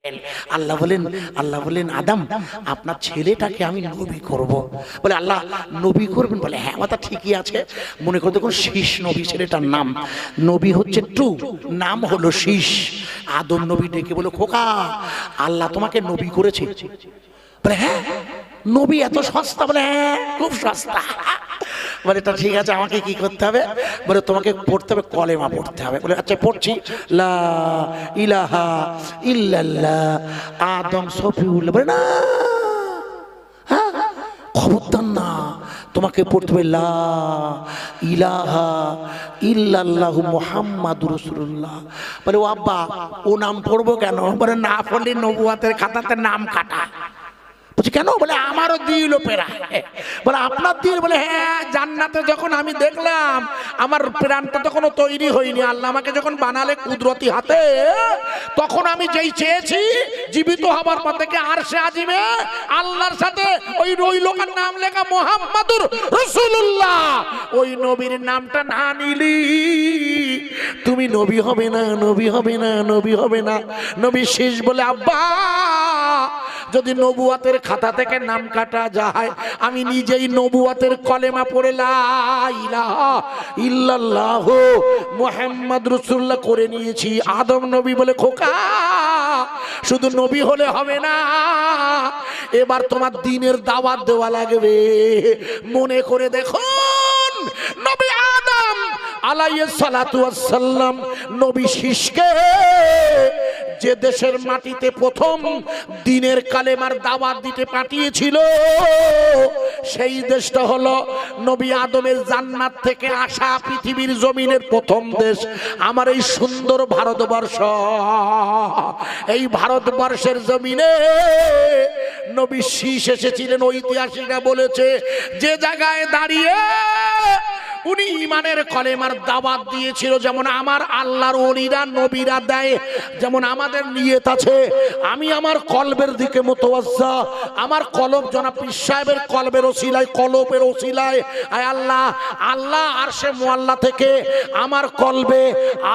আল্লাহ বলেন আদম আপনার ছেলেটাকে আমি নবী করব। বলে আল্লাহ নবী করবেন? বলে হ্যাঁ কথা ঠিকই আছে, মনে করে দেখুন শীষ নবী ছেলেটার নাম, নবী হচ্ছে টু, নাম হলো শীষ। আদম নবী ডেকে বলে খোকা আল্লাহ তোমাকে নবী করেছে। বলে হ্যাঁ নবী এত সস্তা? বলে হ্যাঁ খুব সস্তা। বলে তা ঠিক আছে আমাকে কি করতে হবে? বলে তোমাকে পড়তে হবে কলেমা পড়তে হবে। বলে আচ্ছা পড়ছি, লা ইলাহা ইল্লাল্লাহ আদম শফিউল্লাহ। বলে না হ্যাঁ খবরদার না, তোমাকে পড়তে হবে লা ইলাহা ইল্লাল্লাহু মুহাম্মাদুর রাসূলুল্লাহ। বলে ও আব্বা ও নাম পড়বো কেন? বলে না পড়লে নবুয়তের খাতাতে নাম কাটা। বলছি কেন? বলে আমারও দিল পেরা। বলে আপনার দিল? বলে হ্যাঁ জান্নাতে যখন আমি দেখলাম আমার প্রাণটা তখনও তৈরি হয়নি, আল্লাহ আমাকে যখন বানালে কুদরতি হাতে, তখন আমি যেই চেয়েছি জীবিত হবার পর থেকে আরশে আজিমে আল্লাহর সাথে ওই লোকের নাম লেখা মুহাম্মাদুর রাসূলুল্লাহ, ওই নবীর নামটা না নিলি তুমি নবী হবে না, নবী হবে না, নবী হবে না। নবী শেষ বলে আব্বা যদি নবুয়তের খাতা থেকে নাম কাটা যায় আমি নিজেই নবুয়তের কলেমা পড়ে লা ইলাহা ইল্লাল্লাহ মুহাম্মাদুর রাসূলুল্লাহ করে নিয়েছি। আদম নবী বলে খোকা শুধু নবী হলে হবে না, এবার তোমার দ্বীনের দাওয়াত দেওয়া লাগবে। মনে করে দেখুন নবী আদম আলাইহিস সালাতু ওয়াস সালাম নবী শীষকে যে দেশের মাটিতে প্রথম দ্বীনের কালেমার দাওয়াত দিতে পাঠিয়েছিল সেই দেশটা হলো নবী আদমের জান্নাত থেকে আসা পৃথিবীর জমিনের প্রথম দেশ আমার এই সুন্দর ভারতবর্ষ। এই ভারতবর্ষের জমিনে নবী শীষ এসেছিলেন। ঐতিহাসিকরা বলেছে যে জায়গায় দাঁড়িয়ে উনি ইমানের কলেমার দাওয়াত দিয়েছিল, যেমন আমার আল্লাহর ওলিরা নবীরা দেয়, যেমন আমাদের নিয়ত আছে আমি আমার কলবের দিকে মুতাওয়াজ্জা, আমার কলব জনাব পীর সাহেবের কলবের ওসিলায়, কলবের ওসিলায় আয় আল্লাহ আল্লাহ আরশে মুআল্লা থেকে আমার কলবে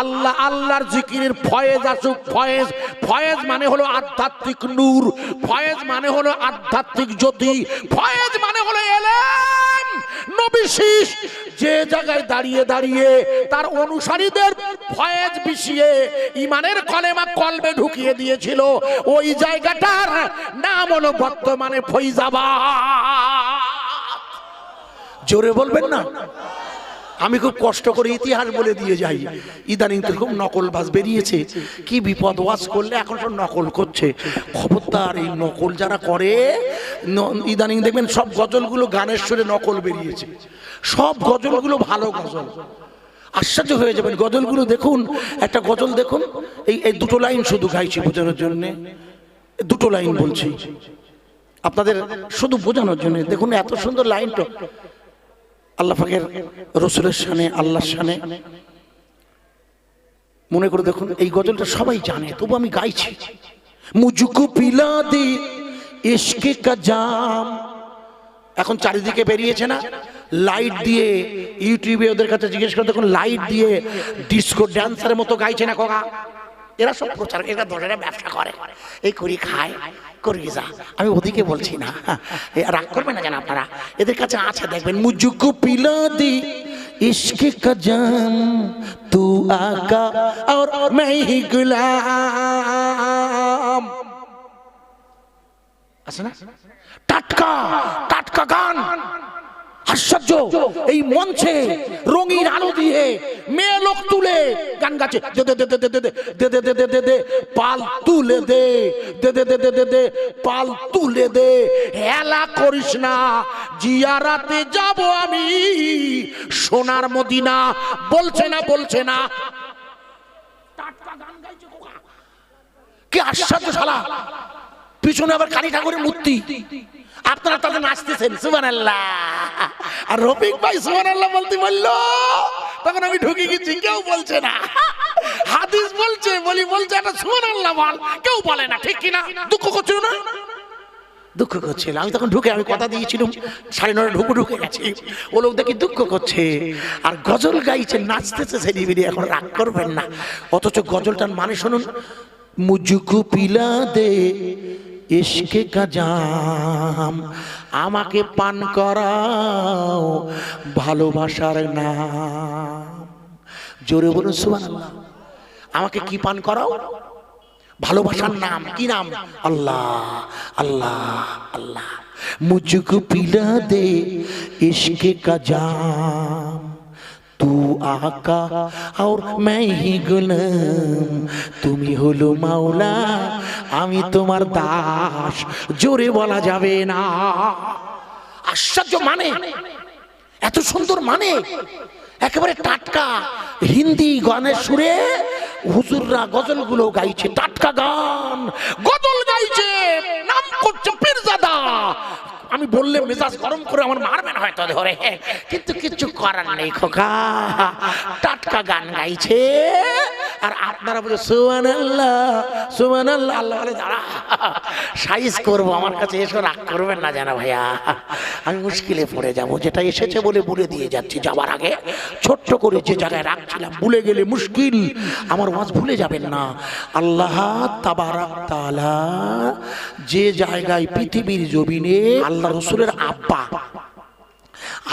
আল্লাহ আল্লাহর জিকিরের ফয়েজ আসুক। ফয়েজ, ফয়েজ মানে হলো আধ্যাত্মিক নূর, ফয়েজ মানে হলো আধ্যাত্মিক জ্যোতি, ফয়েজ মানে হলো এলেম। নবী শীষ যে জায়গায় দাঁড়িয়ে দাঁড়িয়ে তার অনুসারীদের ফয়েজ বিছিয়ে ইমানের কলেমা কলবে ঢুকিয়ে দিয়েছিল, ওই জায়গাটার নাম হলো বর্তমানে ফৈজাবাদ। জোরে বলবেন না? আমি খুব কষ্ট করে ইতিহাস বলে দিয়ে যাই, ইদানিং তো খুব নকলবাজ বেরিয়েছে, কি বিপদ ওয়াজ করলে এখন সব নকল করছে। খবরদার এই নকল যারা করে, ইদানিং দেখবেন সব গজলগুলো গানের সুরে নকল বেরিয়েছে, সব গজলগুলো ভালো গজল, আশ্চর্য হয়ে যাবেন। গজলগুলো দেখুন, একটা গজল দেখুন, এই দুটো লাইন শুধু গাইছি বোঝানোর জন্য, দুটো লাইন বলছি আপনাদের শুধু বোঝানোর জন্য। দেখুন এত সুন্দর লাইনটা আল্লাহ পাকের রাসূলের শানে, আল্লাহর শানে। মনে করে দেখুন এই গজলটা সবাই জানে তবু আমি গাইছি। মুঝকো পিলা দে ইশকে কা জাম। এখন চারিদিকে বেরিয়েছে না লাইট দিয়ে, ইউটিউবে ওদের কাছে জিজ্ঞেস করে দেখুন লাইট দিয়ে ডিস্কো ড্যান্সারের মতো গাইছে না কোকা? এরা সব প্রচার, এরা ধরে ব্যবসা করে, এই করি খায় করি যা। আমি ওদিকে বলছি না, রাগ করবেন না যেন আপনারা, এদের কাছে আছে দেখবেন। মুঝকো পিলা দি ইশকে কা জাম তু আকা और मैं ही गुलाम। আছে না টাটকা টাটকা গান, আশ্চর্য। এই মঞ্চে রঙিন আলো দিয়ে মেয়ে লোক তুলে গান গাচ্ছে, দে দে দে দে দে দে দে দে দে দে দে পাল তুলে দে, দে দে দে দে দে দে পাল তুলে দে, হেলা করিস না জিয়ারাতে যাব আমি সোনার মদিনা। বলছে না বলছে না, টাটকা গান গাইছে কোকা, কি আশ্চর্য শালা। পিছনে আবার কালী ঠাকুরের মূর্তি, আপনারা তাদের নাচতেছেন সুবহানাল্লাহ। আর রফিক ভাই সুবহানাল্লাহ বলতে বললো, তখন আমি ঢুকে গেছি, কেউ বলছে না। হাদিস বলছে বলছে একটা সুবহানাল্লাহ বল, কেউ বলে না, ঠিক কিনা? দুঃখ করছিল না? দুঃখ করছিল। আমি তখন ঢুকে, আমি কথা দিয়েছিলাম 9:30 ঢুকে গেছি, ও লোক দেখি দুঃখ করছে আর গজল গাইছে, নাচতেছে ছেলেমেয়ে। এখন রাগ করবেন না, অথচ গজলটার মানে শুনুন। মুঝকো পিলা দে ইশকে কা জাম, আমাকে পান করাও ভালোবাসার নাম। জোরে বলুন সুবহানাল্লাহ। আমাকে কি পান করাও? ভালোবাসার নাম। কি নাম? আল্লাহ আল্লাহ আল্লাহ। মুঝকো পিলা দে ইশকে কা জাম, তু আকা আর मैं ही गुलाम, তুমি হলো মাওলা আমি তোমার দাস। জোরে বলা যাবে না। আশ্চর্য মানে, এত সুন্দর মানে, একেবারে টাটকা হিন্দি গানের সুরে হুজুররা গজলগুলো গাইছে। টাটকা গান গজল গাইছে, নাম করছে পীরজাদা। আমি বললে মেজাজ গরম করে আমার মারবেন হয়তো ধরে, কিন্তু কিছু করার নেই খোকা, টাটকা গান গাইছে। আর আপনারা বলে সুবহানাল্লাহ সুবহানাল্লাহ। আল্লাহ বলে দাঁড়া সাইজ করবো, আমার কাছে এসে রাগ করবেন না জানা ভাইয়া, আমি মুশকিলে পড়ে যাবো। যেটা এসেছে বলে বলে দিয়ে যাচ্ছি, যাবার আগে ছোট্ট করে যে জায়গায় রাখছিলাম, ভুলে গেলে মুশকিল। আমার ওয়াজ ভুলে যাবেন না। আল্লাহ তাবারাক তাআলা যে জায়গায় পৃথিবীর জমিনে আল্লাহ রসুলের আব্বা,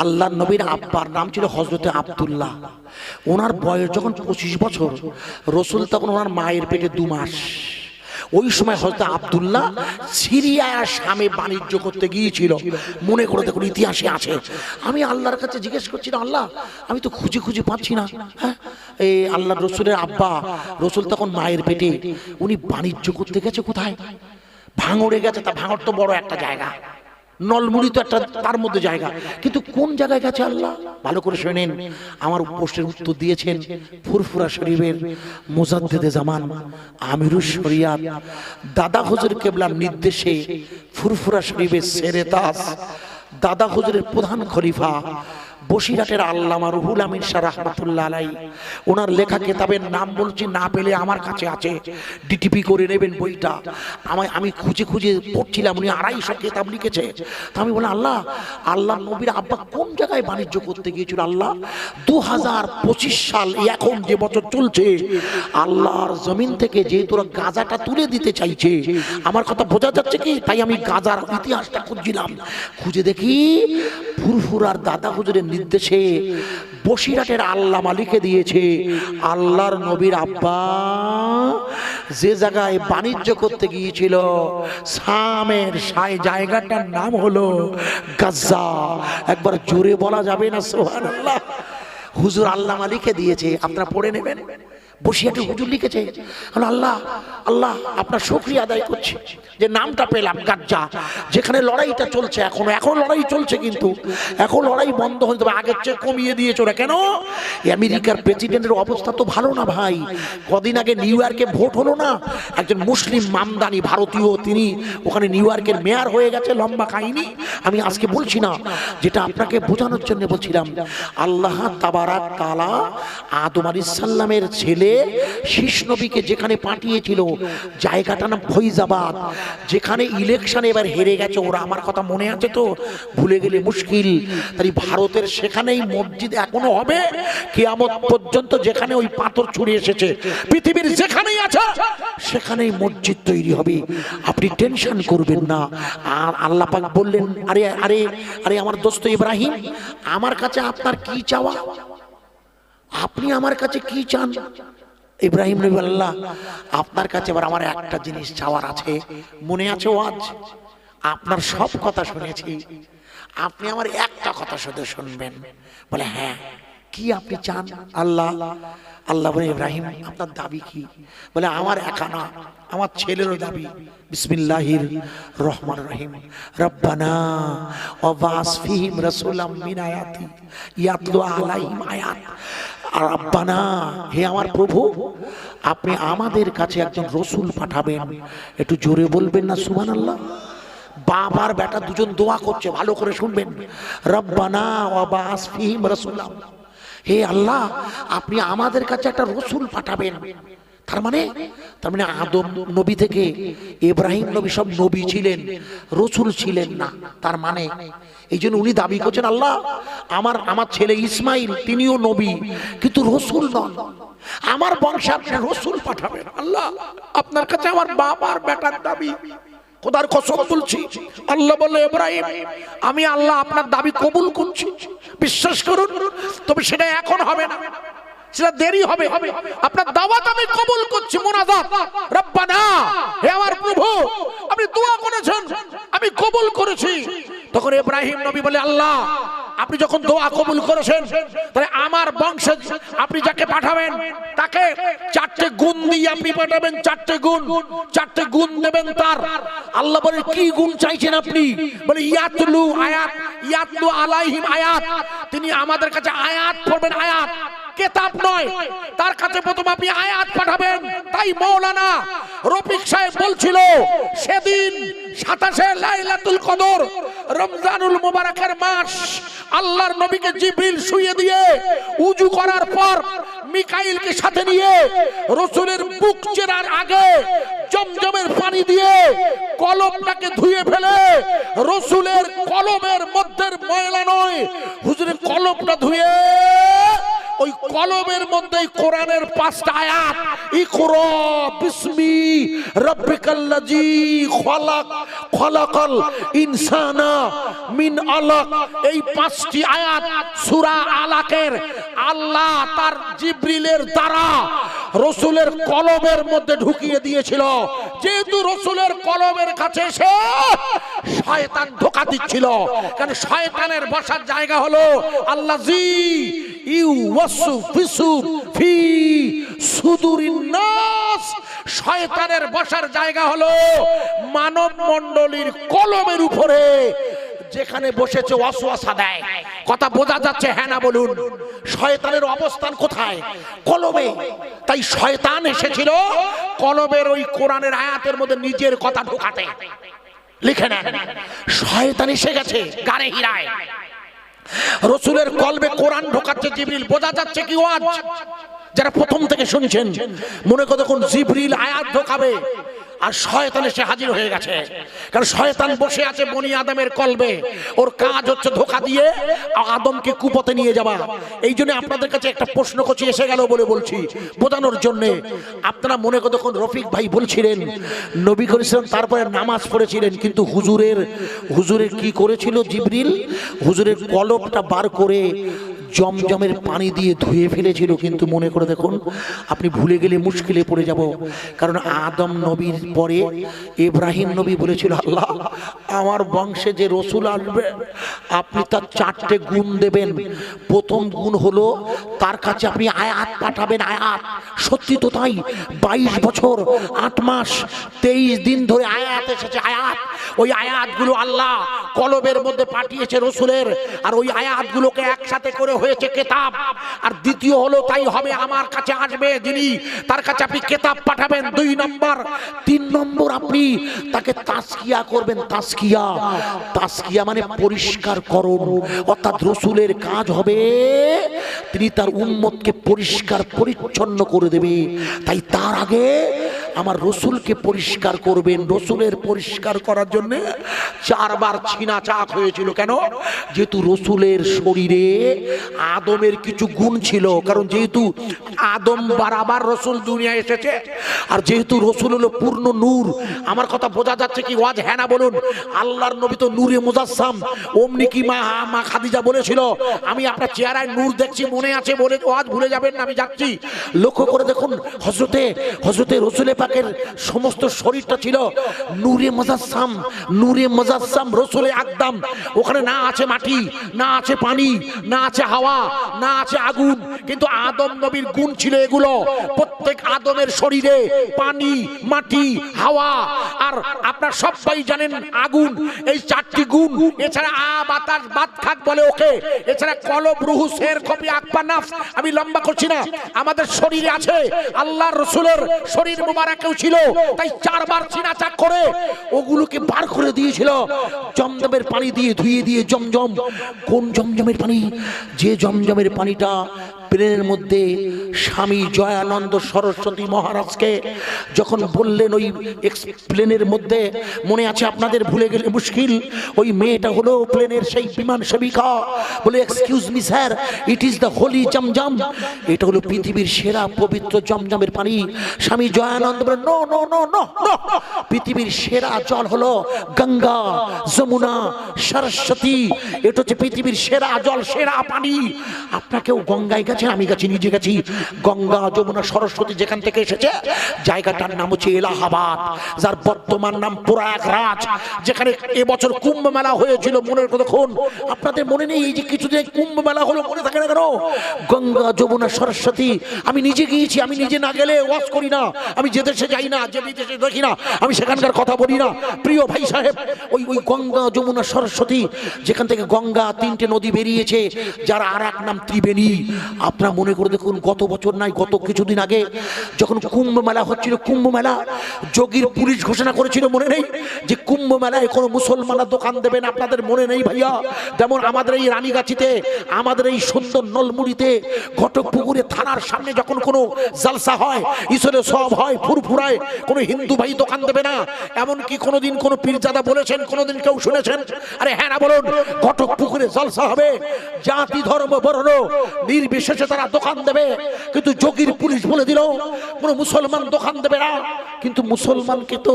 আল্লাহ নবীর আব্বার নাম ছিল হযরতে আব্দুল্লাহ। ওনার বয়স যখন 25 বছর, রসুল তখন ওনার মায়ের পেটে 2 মাস। ওই সময় হযরত আব্দুল্লাহ সিরিয়া আর শামে বাণিজ্য করতে গিয়েছিল। মনে করে দেখুন, ইতিহাসে আছে। আমি আল্লাহর কাছে জিজ্ঞেস করছিলাম, আল্লাহ আমি তো খুঁজে খুঁজে পাচ্ছি না। হ্যাঁ, এই আল্লাহ রসুলের আব্বা, রসুল তখন মায়ের পেটে, উনি বাণিজ্য করতে গেছে কোথায়? ভাঙড়ে গেছে। তা ভাঙড় তো বড় একটা জায়গা, নলমুড়ি তো একটা তার মধ্যে জায়গা, কিন্তু কোন জায়গায় গেছে আল্লাহ ভালো করে শোনেন। আমার প্রশ্নের উত্তর দিয়েছেন ফুরফুরা শরীফের মুজাদ্দিদে জামান আমিরুশ শরিয়াত দাদা হুজুর কেবলার নির্দেশে ফুরফুরা শরীফের সেরেতাজ দাদা হুজুরের প্রধান খলিফা বসিরহাটের আল্লামা রুহুল আমিন শাহ রাহমাতুল্লাহ আলাইহি, ওনার লেখা কিতাবের নাম বলছি, না পেলে আমার কাছে আছে, ডিটিপি করে নেবেন বইটা। আমি খুঁজে খুঁজে পড়ছিলাম, উনি 250 কিতাব লিখেছে। তা আমি বললাম, আল্লাহ আল্লাহ নবীর আব্বা কোন জায়গায় বাণিজ্য করতে গিয়েছিল? আল্লাহ 2025 সাল, এখন যে বছর চলছে, আল্লাহর জমিন থেকে যে তোরা গাজাটা তুলে দিতে চাইছে, আমার কথা বোঝা যাচ্ছে কি? তাই আমি গাজার ইতিহাসটা খুঁজছিলাম, খুঁজে দেখি ফুরফুরার দাদা হুজুরের নির্দেশে বসিরহাটের আল্লামা লিখে দিয়েছে, আল্লাহর নবীর আব্বা যে জায়গায় বাণিজ্য করতে গিয়েছিল, শামের জায়গাটার নাম হলো গাজা। একবার জোরে বলা যাবে না সুবহানাল্লাহ? হুজুর আল্লামা লিখে দিয়েছে, আপনারা পড়ে নেবেন। বসিরহাটে হুজুর লিখেছে। আল্লাহ আল্লাহ আপনার শুকরিয়া আদায় করছি যে নামটা পেলাম গাজ্জা, যেখানে লড়াইটা চলছে এখন লড়াই চলছে, কিন্তু এখন লড়াই বন্ধ হয়ে যাবে, আগের চেয়ে কমিয়ে দিয়েছে ওরা। কেন? আমেরিকার প্রেসিডেন্টের অবস্থা তো ভালো না ভাই। কদিন আগে নিউ ইয়র্কে ভোট হলো না, একজন মুসলিম মামদানি ভারতীয়, তিনি ওখানে নিউ ইয়র্কের মেয়র হয়ে গেছে। লম্বা কাহিনী, আমি আজকে বলছি না, যেটা আপনাকে বোঝানোর জন্য বলছিলাম। আল্লাহ তাবারাক তাআলা আদম আলাইহিস সালামের ছেলে শীষ নবীকে যেখানে পাঠিয়েছিল, জায়গাটার নাম ফৈজাবাদ, যেখানে ইলেকশনে এবার হেরে গেছে ওরা। আমার কথা মনে আছে তো? ভুলে গেলে মুশকিল। তাই ভারতের সেখানেই মসজিদ এখনো হবে কিয়ামত পর্যন্ত, যেখানে ওই পাথর ছুঁড়ে এসেছে, পৃথিবীর যেখানেই আছে সেখানেই মসজিদ তৈরি হবে। আপনি টেনশন করবেন না। আর আল্লাহ পাক বললেন, আরে আরে আরে আমার দোস্ত ইব্রাহিম, আমার কাছে আপনার কি চাওয়া? আপনি আমার কাছে কি চান? ইব্রাহিম নবী, আল্লাহ আপনার কাছে এবার আমার একটা জিনিস চাওয়ার আছে। মনে আছে ওয়াজ? আপনার সব কথা শুনেছি, আপনি আমার একটা কথা শুধু শুনবেন। বলে হ্যাঁ, কি আপনি চান? আল্লাহ আল্লাহ বলে, ইব্রাহিম আপনার দাবি কি? বলে আমার একা না, আমার ছেলেরও দাবি। বিসমিল্লাহির রহমানির রহিম। রব্বানা ওয়াবাস ফীহিম রাসূলাম মিন আয়াতি ইয়াতলু আলাইহিম আয়াত। রব্বানা, হে আমার প্রভু, আপনি আমাদের কাছে একজন রসুল পাঠাবেন। একটু জোরে বলবেন না সুবহানাল্লাহ? বাবার বেটা দুজন দোয়া করছে, ভালো করে শুনবেন। রব্বানা ওয়াবাস ফীহিম রাসূলাম, হে আল্লাহ আপনি আমাদের কাছে একটা রসুল পাঠাবেন। তার মানে আদম নবী থেকে ইব্রাহিম নবী সব নবী ছিলেন, রসুল ছিলেন না। তার মানে এই জন্য উনি দাবি করছেন, আল্লাহ আমার ছেলে ইসমাইল তিনিও নবী, কিন্তু রসুল নন। আমার বংশে আপনি রসুল পাঠাবেন। আল্লাহ আপনার কাছে আমার বাপ আর বেটার দাবি, খোদার কসম বলছি। আল্লাহ বলে ইব্রাহিম আমি আল্লাহ আপনার দাবি কবুল করছি, বিশ্বাস করুন। তবে সেটা এখন হবে না, সেটা দেরি হবে। আপনার দাওয়াত আমি কবুল করছি। মুনাজাত রব্বানা, হে আমার প্রভু আপনি দোয়া করেছেন আমি কবুল করেছি। তখন ইব্রাহিম নবী বলে আল্লাহ আপনি যখন দোয়া কবুল করেছেন তাহলে আমার বংশে আপনি যাকে পাঠাবেন তাকে 4টে গুণ দিয়ে আপনি পাঠাবেন। 4টে গুণ দেবেন তার। আল্লাহ বলে কি গুণ চাইছেন আপনি? বলে ইয়াতলু আয়াত, ইয়াতলু আলাইহিম আয়াত, তিনি আমাদের কাছে আয়াত পড়বেন। আয়াত কিতাব নয়, তার কাছে প্রথম আপনি আয়াত পাঠাবেন। তাই মাওলানা রফিক সাহেব বলছিল সেদিন 27শে লাইলাতুল কদর রমজানুল মুবারকের মাস, আল্লাহর নবীকে জিবরিল শুইয়ে দিয়ে উজু করার পর মিকাইলকে সাথে নিয়ে রাসূলের বুক চেরার আগে জমজমের পানি দিয়ে কলমটাকে ধুয়ে ফেলে, রাসূলের কলমের মধ্যে ময়লা নয়, হুজুরের কলমটা ধুয়ে ওই কলমের মধ্যে কোরআনের 5টা আয়াত, ইকরা বিসমি রাব্বিকাল্লাযী খালাক, খালাকাল ইনসানা মিন আলাক, এই 5টি আয়াত সূরা আলাকের আল্লাহ তার জিবরিলের দ্বারা রাসূলের কলমের মধ্যে ঢুকিয়ে দিয়েছিল। যেহেতু রাসূলের কলমের কাছে এসে শয়তান ধোঁকা দিচ্ছিল, কারণ শয়তানের বসার জায়গা হলো আল্লাযী ইউওয়াসওয়িসু ফি সুদুরিন নাস, শয়তানের বসার জায়গা হলো মানব মণ্ডলীর কলমের উপরে, যেখানে বসেছে ওয়াসওয়াসা দেয়। কথা বোঝা যাচ্ছে? হ্যাঁ না বলুন। শয়তানের অবস্থান কোথায়? কলমে। তাই শয়তান এসেছিল কলমের ওই কোরআনের আয়াতের মধ্যে নিজের কথা ঢোকাতে। লিখে নেন, শয়তান এসে গেছে গানে হীরায়, রাসূলের কলবে কোরআন ঢোকাচ্ছে জিবরিল। বোঝা যাচ্ছে কি ওয়াজ? যারা প্রথম থেকে শুনছেন মনে করে দেখুন জিবরিল আয়াত ঢোকাবে আর শয়তান এসে হাজির হয়ে গেছে। কারণ শয়তান বসে আছে বনি আদমের কলবে, ওর কাজ হচ্ছে ধোঁকা দিয়ে আদমকে কুপথে নিয়ে যাওয়া। এই জন্য আপনাদের কাছে একটা প্রশ্ন করছি, এসে গেল বলে বলছি বোঝানোর জন্য। আপনারা মনে করে দেখুন রফিক ভাই বলছিলেন নবী করেছিলেন তারপরে নামাজ পড়েছিলেন, কিন্তু হুজুরের কি করেছিল জিবরিল? হুজুরের কলবটা বার করে জমজমের পানি দিয়ে ধুয়ে ফেলেছিল। কিন্তু মনে করে দেখুন, আপনি ভুলে গেলে মুশকিলে পড়ে যাব। কারণ আদম নবীর পরে ইব্রাহিম নবী বলেছিল আল্লাহ আমার বংশে যে রসুল আসবে আপনি তার 4টে গুণ দেবেন। প্রথম গুণ হলো তার কাছে আপনি আয়াত পাঠাবেন। আয়াত সত্যি তো তাই, 22 বছর 8 মাস 23 দিন ধরে আয়াত এসেছে। আয়াত, ওই আয়াতগুলো আল্লাহ কলবের মধ্যে পাঠিয়েছে রসুলের, আর ওই আয়াতগুলোকে একসাথে করে হয়েছে কিতাব। আর দ্বিতীয় হলো তাই হবে আমার কাছে আসবে যিনি, তার কাছে আপনি কিতাব পাঠাবেন 2 নম্বর। 3 নম্বর আপনি তাকে তাজকিয়া করবেন। তাজকিয়া মানে পরিষ্কার করণ, অর্থাৎ রসুলের কাজ হবে তিনি তার উম্মতকে পরিষ্কার পরিচ্ছন্ন করে দেবে। তাই তার আগে আমার রসুলকে পরিষ্কার করবেন। রসুলের পরিষ্কার করার জন্য 4 বার ছিনা চাক হয়েছিল। কেন? যেহেতু রসুলের শরীরে আদমের কিছু গুণ ছিল, কারণ যেহেতু আদম বারাবার রসুল দুনিয়ায় এসেছে, আর যেহেতু রসুল হলো পূর্ণ নূর। আমার কথা বোঝা যাচ্ছে কি ওয়াজ? হ্যাঁ না বলুন। আল্লাহর নবী তো নূরে মুজাসসাম। অমনি কি মা খাদিজা বলেছিল আমি আপনার চেহারায় নূর দেখছি, মনে আছে বলে ওয়াজ ভুলে যাবেন না, আমি যাচ্ছি। লক্ষ্য করে দেখুন হযরতে রসুল পাকের সমস্ত শরীরটা ছিল নূরে মুজাসসাম রসুলে আকদাম। ওখানে না আছে মাটি, না আছে পানি, না আছে হাওয়া, না আছে আগুন, কিন্তু আদম নবীর গুণ ছিল এগুলো। প্রত্যেক আদমের শরীরে পানি, মাটি, হাওয়া আর আপনার সবাই জানেন আগুন, এই 4টি গুণ। এছাড়া বাতাস বাত খাক বলে ওকে, এছাড়া কলব রুহু শের কপি আকবা নাফস। আমি লম্বা করছি না, আমাদের শরীরে আছে। আল্লাহর রসুলের শরীর মুবারকেও ছিল। তাই 4 বার ছিনাচাক করে ওগুলোকে বার করে দিয়েছিল জমজমের পানি দিয়ে ধুয়ে দিয়ে। জমজম কোন জমজমের পানি? যে জমজমের পানিটা প্লেনের মধ্যে স্বামী জয়ানন্দ সরস্বতী মহারাজকে যখন বললেন ওই প্লেনের মধ্যে, মনে আছে আপনাদের, ভুলে গেলে মুশকিল, ওই মেয়েটা হলো প্লেনের সেই বিমান সেবিকা, বলে excuse me sir, it is the holy Zamzam, এটা হলো পৃথিবীর সেরা পবিত্র জমজমের পানি। স্বামী জয়ানন্দ বলে no no no no no, পৃথিবীর সেরা জল হলো গঙ্গা, যমুনা, সরস্বতী, এটা হচ্ছে পৃথিবীর সেরা জল, সেরা পানি। আপনাকেও গঙ্গায় গেছেন, আমি গেছি, নিজে গেছি। গঙ্গা, যমুনা, সরস্বতী যেখান থেকে এসেছে, জায়গাটার নাম হচ্ছে এলাহাবাদ, যার বর্তমান নাম প্রয়াগরাজ, যেখানে এবছর কুম্ভ মেলা হয়েছিল। মনে দেখুন, আপনাদের মনে নেই এই যে কিছুদিন কুম্ভ মেলা হলো, মনে থাকে না কেন? গঙ্গা, যমুনা, সরস্বতী, আমি নিজে গিয়েছি, আমি নিজে না গেলে ওয়াজ করি না, আমি যে দেশে যাই না, যে বিদেশে দেখি না, আমি সেখানকার কথা বলি না। প্রিয় ভাই সাহেব, ওই গঙ্গা, যমুনা, সরস্বতী, যেখান থেকে গঙ্গা তিনটে নদী বেরিয়েছে, যার আর এক নাম ত্রিবেণী। আপনারা মনে করে দেখুন, গত বছর নাই, গত কিছুদিন আগে যখন কুম্ভ মেলা হচ্ছিল, কুম্ভ মেলা যোগীর পুলিশ ঘোষণা করেছিল, মনে নেই যে কুম্ভ মেলায় কোনো মুসলমানরা দোকান দেবেন? আপনাদের মনে নেই ভাইয়া? যেমন আমাদের এই রানীগাছিতে, আমাদের এই সুন্দর নলমুড়িতে, ঘটকপুকুরে থানার সামনে যখন কোনো জালসা হয়, ঈশ্বরের সব হয়, ফুরফুরায়, কোনো হিন্দু ভাই দোকান দেবে না। এমনকি কোনোদিন কোনো পীরজাদা বলেছেন? কোনোদিন কেউ শুনেছেন? আরে হ্যাঁ না বলুন? ঘটকপুকুরে জলসা হবে, জাতি ধর্ম বর্ণ নির্বিশেষে তারা দোকান দেবে। কিন্তু যোগীর পুলিশ বলে দিল কোনো মুসলমান দোকান দেবে না। কিন্তু মুসলমানকে তো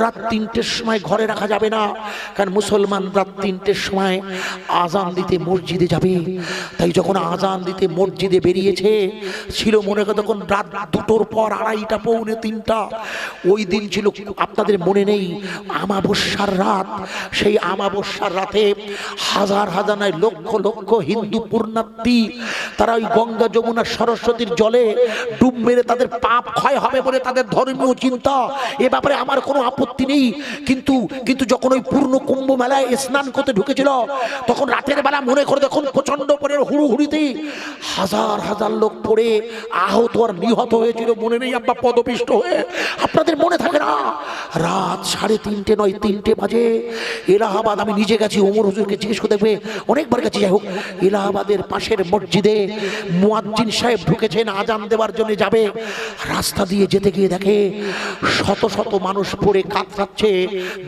রাত 3টের সময় ঘরে রাখা যাবে না, কারণ মুসলমান রাত 3টের সময় আজান দিতে মসজিদে যাবে। তাই যখন আজান দিতে মসজিদে বেরিয়েছে ছিল, মনে করে তখন রাত 2টোর পর, 2:30 পৌনে 3টা, ওই দিন ছিল, আপনাদের মনে নেই, আমাবস্যার রাত। সেই আমাবস্যার রাতে হাজার হাজার নয়, লক্ষ লক্ষ হিন্দু পুণ্যার্থী তারা ওই গঙ্গা, যমুনা, সরস্বতীর জলে ডুব মেরে তাদের পাপ ক্ষয় হবে বলে তাদের ধর্মীয় চিন্তা। এ ব্যাপারে আমার কোনো আপত্তি নেই। কিন্তু যখন ওই পূর্ণ কুম্ভ মেলায় স্নান করতে ঢুকেছিল, তখন রাতের বেলা মনে করে দেখুন, প্রচন্ড পরে হুড়ুহুড়িতে হাজার হাজার লোক পড়ে আহত আর নিহত হয়েছিল। মনে নেই আব্বা? পদপিষ্ট হয়ে, আপনাদের মনে থাকে না? রাত 3:30 নয়, 3টে বাজে, এলাহাবাদ, আমি নিজে গেছি, ওমর হুজুরকে জিজ্ঞেস করে দেখবে, অনেকবার গেছি। যাই হোক, এলাহাবাদের পাশের মসজিদে মুয়াজ্জিন সাহেব ঢুকেছেন, আজান দেওয়ার জন্য যাবে। রাস্তা দিয়ে যেতে গিয়ে দেখে শত শত মানুষ পড়ে কাতরাচ্ছে।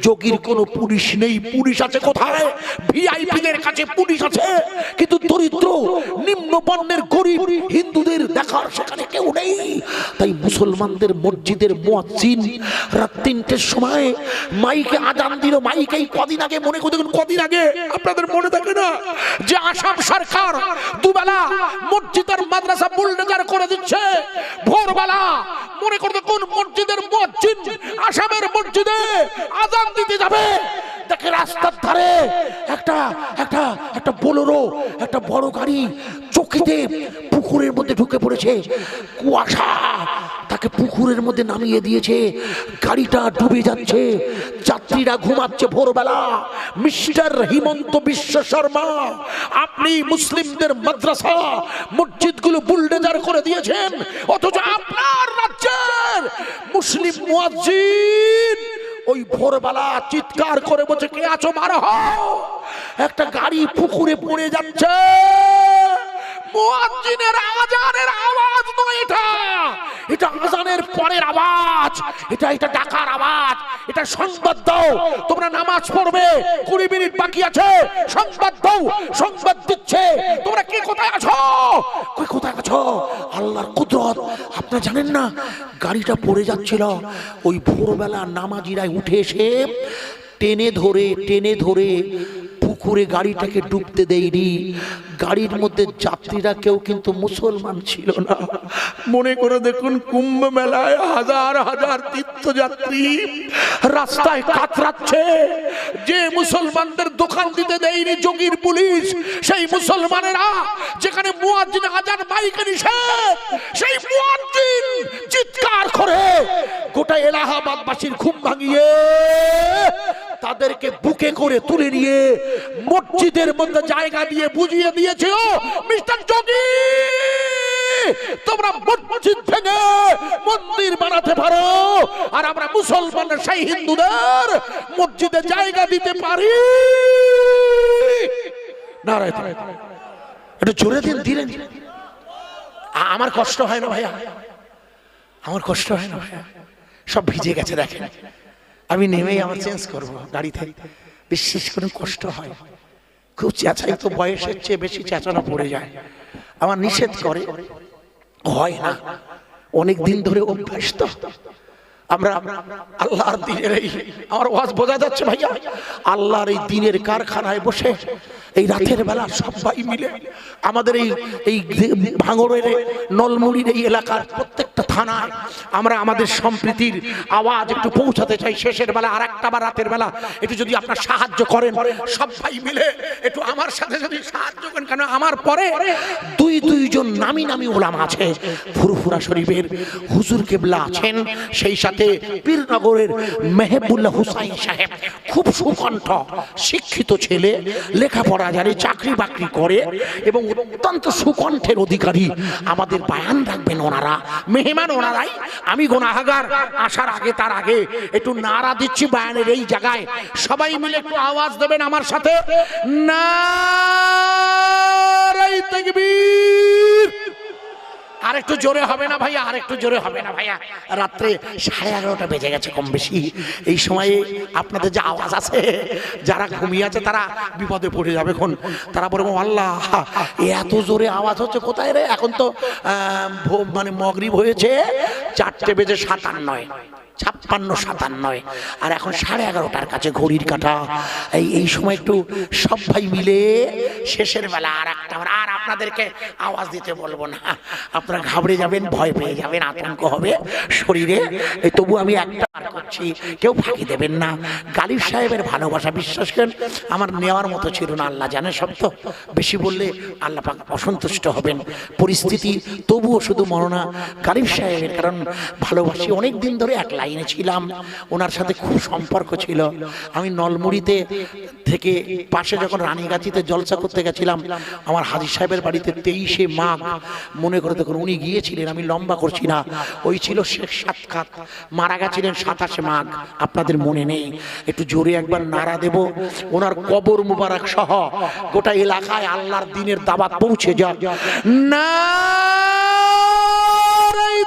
যোগীর কোনো পুলিশ নেই। পুলিশ আছে কোথায়? ভিআইপিদের কাছে পুলিশ আছে, কিন্তু দরিদ্র নিম্ন বর্ণের গরিব হিন্দুদের দেখার সেখানে কেউ নেই। তাই মুসলমানদের মসজিদের মুয়াজ্জিন রাত 3টের সময় মাইকে আজান দিল। মাইকেই কদিন আগে, মনে করে দেখুন, কদিন আগে, আপনাদের মনে থাকে না যে আসাম সরকার দুবেলা মসজিদ আর মাদ্রাসা বুলডোজার করে দিচ্ছে? ভোরবেলা মনে করে দেখুন, মসজিদের মুয়াজ্জিন আসামের মসজিদে আজান দিতে যাবে, দেখে রাস্তার ধারে একটা বোলেরো, একটা বড় গাড়ি চকিতে পুকুরের মধ্যে ঢুকে পড়েছে। কুয়াশা তাকে পুকুরের মধ্যে নামিয়ে দিয়েছে, গাড়িটা ডুবে যাচ্ছে, যাত্রীরা ঘুমাচ্ছে। ভোরবেলা মিস্টার হিমন্ত বিশ্ব শর্মা, আপনি মুসলিমদের মাদ্রাসা মসজিদগুলো বুলডোজার করে দিয়েছেন, অথচ আপনার রাজ্যের মুসলিম মুয়াজ্জিন ওই ভোরবেলা চিৎকার করে বলছে, কে আছো মারা হও। একটা গাড়ি পুকুরে পড়ে যাচ্ছে। মুয়াজ্জিনের আজানের আওয়াজ নয় এটা, এটা আজানের পরের আওয়াজ, এটা ডাকার আওয়াজ। এটা সংবাদ দাও, তোমরা নামাজ পড়বে, 20 মিনিট বাকি আছে, সংবাদ দাও। সংবাদ দিচ্ছে, তোমরা কে কোথায় আছো? কই কোথায় আছো? আল্লাহর কুদরত। আপনারা জানেন না, গাড়িটা পড়ে যাচ্ছিল। ওই ভোরবেলা নামাজিরা উঠে এসে টেনে ধরে পুকুরে গাড়িটাকে ডুবতে দেয়নি। গাড়ির মধ্যে যাত্রীরা কেউ কিন্তু মুসলমান ছিল না। মনে করে দেখুন, কুম্ভ মেলায় হাজার হাজার তীর্থযাত্রী রাস্তায় কাতরাচ্ছে। যে মুসলমানদের দোকান দিতে দেয়নি যোগীর পুলিশ, সেই মুসলমানেরা যেখানে মুয়াজ্জিন আজান মাইকে নিষেধ, সেই মুয়াজ্জিন চিৎকার করে গোটা এলাহাবাদবাসীর ঘুম ভাঙিয়ে তাদেরকে বুকে করে তুলে নিয়ে মসজিদের মধ্যে জায়গা দিয়ে বুঝিয়ে দিয়েছে, ও মিস্টার যোগী, তোমরা মসজিদ ভেঙে মন্দির বানাতে পারো, আর আমরা মুসলমানের সেই হিন্দুদের মসজিদে জায়গা দিতে পারি। নারায়ণ, এটা জোরে দিন, দিলেন। আমার কষ্ট হয় না ভাইয়া, আমার কষ্ট হয় না ভাইয়া, সব ভিজে গেছে দেখেন। আমি নেমেই আমার চেঞ্জ করবো গাড়িতে, বিশেষ করে কষ্ট হয় খুব, চেঁচাই তো বয়সের চেয়ে বেশি চেঁচানো পড়ে যায়, আমার নিষেধ করে, হয় না, অনেক দিন ধরে অভ্যাস তো। আমরা আল্লাহর দিনের এই, আমার ওয়াজ বোঝা যাচ্ছে ভাইয়া, আল্লাহর এই দিনের কারখানায় বসে এই রাতের বেলা সবাই মিলে আমাদের এই ভাঙড়ের নলমুড়ির এই এলাকার প্রত্যেকটা থানায় আমরা আমাদের সম্প্রীতির আওয়াজ একটু পৌঁছাতে চাই। শেষের বেলা আর একটা বা রাতের বেলা একটু যদি আপনার সাহায্য করেন, সবাই মিলে একটু আমার সাথে যদি সাহায্য করেন, কারণ আমার পরে দুইজন নামি নামি ওলামা আছে, ফুরফুরা শরীফের হুজুর কেবলা আছেন, সেই সাথে পীরনগরের মেহবুল্লাহ হুসাইন সাহেব, খুব সুকণ্ঠ শিক্ষিত ছেলে, লেখাপড়া জানে, চাকরি বাকরি করে এবং অত্যন্ত সুকণ্ঠের অধিকারী। আমাদের বায়ান রাখবেন ওনারা, মেহমান ওনারাই। আমি গুনাহগার, আসার আগে তার আগে একটু নারা দিচ্ছি বায়ানের এই জায়গায়, সবাই মিলে একটু আওয়াজ দেবেন আমার সাথে, নারায়ে তাকবীর। আর একটু জোরে হবে না ভাইয়া, আর একটু জোরে হবে না ভাইয়া? রাত্রে 11:30 বেজে গেছে কম বেশি। এই সময়ে আপনাদের যে আওয়াজ আছে, যারা ঘুমিয়ে আছে তারা বিপদে পড়ে যাবে। এখন তারা বলবো আল্লাহ এত জোরে আওয়াজ হচ্ছে কোথায় রে? এখন তো মানে মাগরিব হয়েছে 4:57, 56-57, আর এখন 11:30টার কাছে ঘড়ির কাঁটা। এই সময় একটু সব ভাই মিলে শেষের বেলা আর একটা, আর আপনাদেরকে আওয়াজ দিতে বলবো না, আপনারা ঘাবড়ে যাবেন, ভয় পেয়ে যাবেন, আতঙ্ক হবে শরীরে। তবু আমি একটা করছি, কেউ ফাঁকি দেবেন না। গালিব সাহেবের ভালোবাসা বিশ্বাস করেন আমার নেওয়ার মতো ছিল না, আল্লাহ জানে সব তো। বেশি বললে আল্লাহ পাক অসন্তুষ্ট হবেন, পরিস্থিতি। তবুও শুধু মরনা গালিব সাহেবের, কারণ ভালোবাসি, অনেক দিন ধরে এক লাইনে ছিলাম, ওনার সাথে খুব সম্পর্ক ছিল। আমি নলমুড়িতে থেকে পাশে যখন রানীগাছিতে জলসা করতে গেছিলাম, আমার হাজী সাহেবের বাড়িতে 23শে মাঘ মনে করে দেখুন উনি গিয়েছিলেন, আমি লম্বা করছি না, ওই ছিল শেখ সাতখাত, মারা গেছিলেন 27শে মাঘ, আপনাদের মনে নেই? একটু জোরে একবার নারা দেব, ওনার কবর মুবারক সহ গোটা এলাকায় আল্লাহর দিনের দাওয়াত পৌঁছে যাক। নারায়ে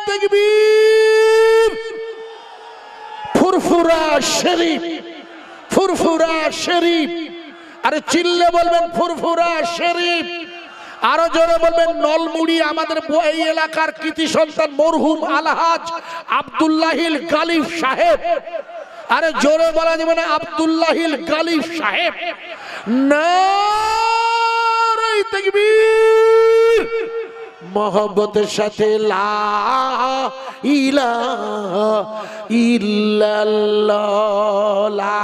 তাকবীর। ফুরফুরা শরীফ, ফুরফুরা শরীফ, আরে চিল্লে বলবেন ফুরফুরা শরীফ। আরো জোরে বলবেন নলমুড়ি, আমাদের এই এলাকার কৃতি সন্তান মরহুম আলহাজ আব্দুল্লাহিল গালিব সাহেব। আরে জোরে বলা যাবে না, আব্দুল্লাহিল গালিব সাহেব। নারায়ে তাকবীর। মোহব্বতের সাথে লা ইলাহা ইল্লাল্লাহ, লা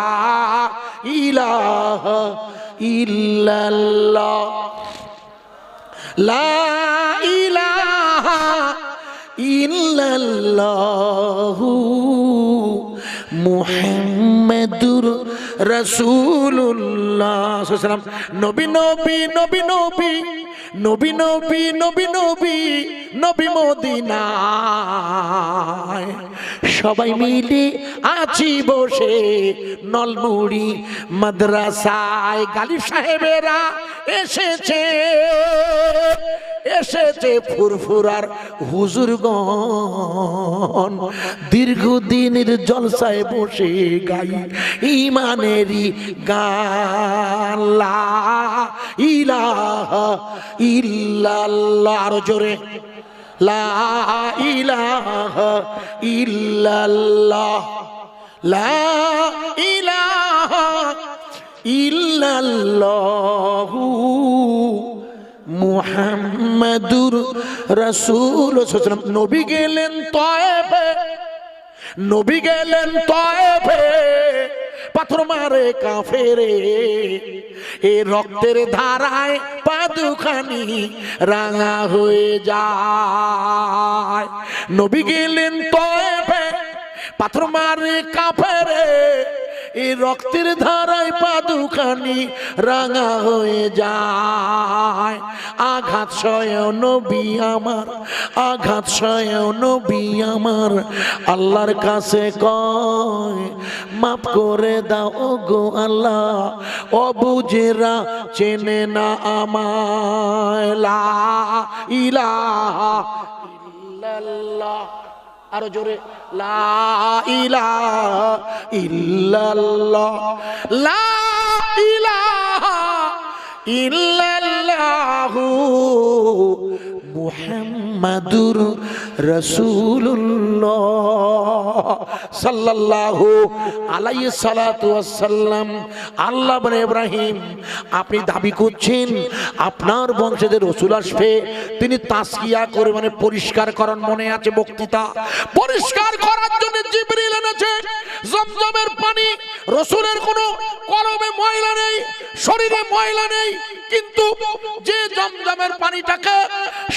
ইলাহা ইল্লাল্লাহ, লা ইলাহা ইল্লাল্লাহ, মুহাম্মাদুর রাসূলুল্লাহ। নবী নবী নবী নবী নবী নবী নবী নবী নবী মদিনায়, সবাই মিলে আছি বসে নলমুড়ি মাদ্রাসায়। গালিব সাহেবেরা এসেছে, এসেছে ফুরফুরার হুজুরগণ, দীর্ঘদিনের জলসায় বসে গাই ইমানেরই গান, লা ইলাহা ইল্লাল্লাহ। আরো জোরে, লা ইলাহা ইল্লাল্লাহ, লা ইলাহা ইল্লাল্লাহ, মুহাম্মাদুর রাসূলুল্লাহ। নবী গেলেন তয়েফে, নবী গেলেন তয়েফে, পাথর মারে কাফেরে, এ রক্তের ধারায় পা দুখানি রাঙা হয়ে যায়। নবী গেলেন তয়েফে, পাথর মারে কাফেরে, এই রক্তের ধারায় পা দুখানি রাঙা হয়ে যায়। আঘাত সয় নবী আমার, আঘাত সয় নবী আমার, আল্লাহর কাছে কয় মাফ করে দাও গো আল্লাহ, অবুঝেরা চেনে না আমায়। লা ইলাহা ইল্লাল্লাহ, আরো জোরে, লা ইলাহা ইল্লাল্লাহ, লা ইলাহা ইল্লাল্লাহু মুহাম্মাদুর রাসূলুল্লাহ সাল্লাল্লাহু আলাইহি সাল্লাতু ওয়াসাল্লাম। আল্লাহ বলে ইব্রাহিম আপনি দাবি করছেন আপনার বংশে রাসূল আসবে, তিনি তাসকিয়া করে মানে পরিষ্কার করার, মনে আছে বক্তৃতা, পরিষ্কার করার জন্য জিবরিল এনেছে জমজমের পানি। রাসূলের কোনো কলবে ময়লা নেই, শরীরে ময়লা নেই, কিন্তু যে জমজমের পানিটাকে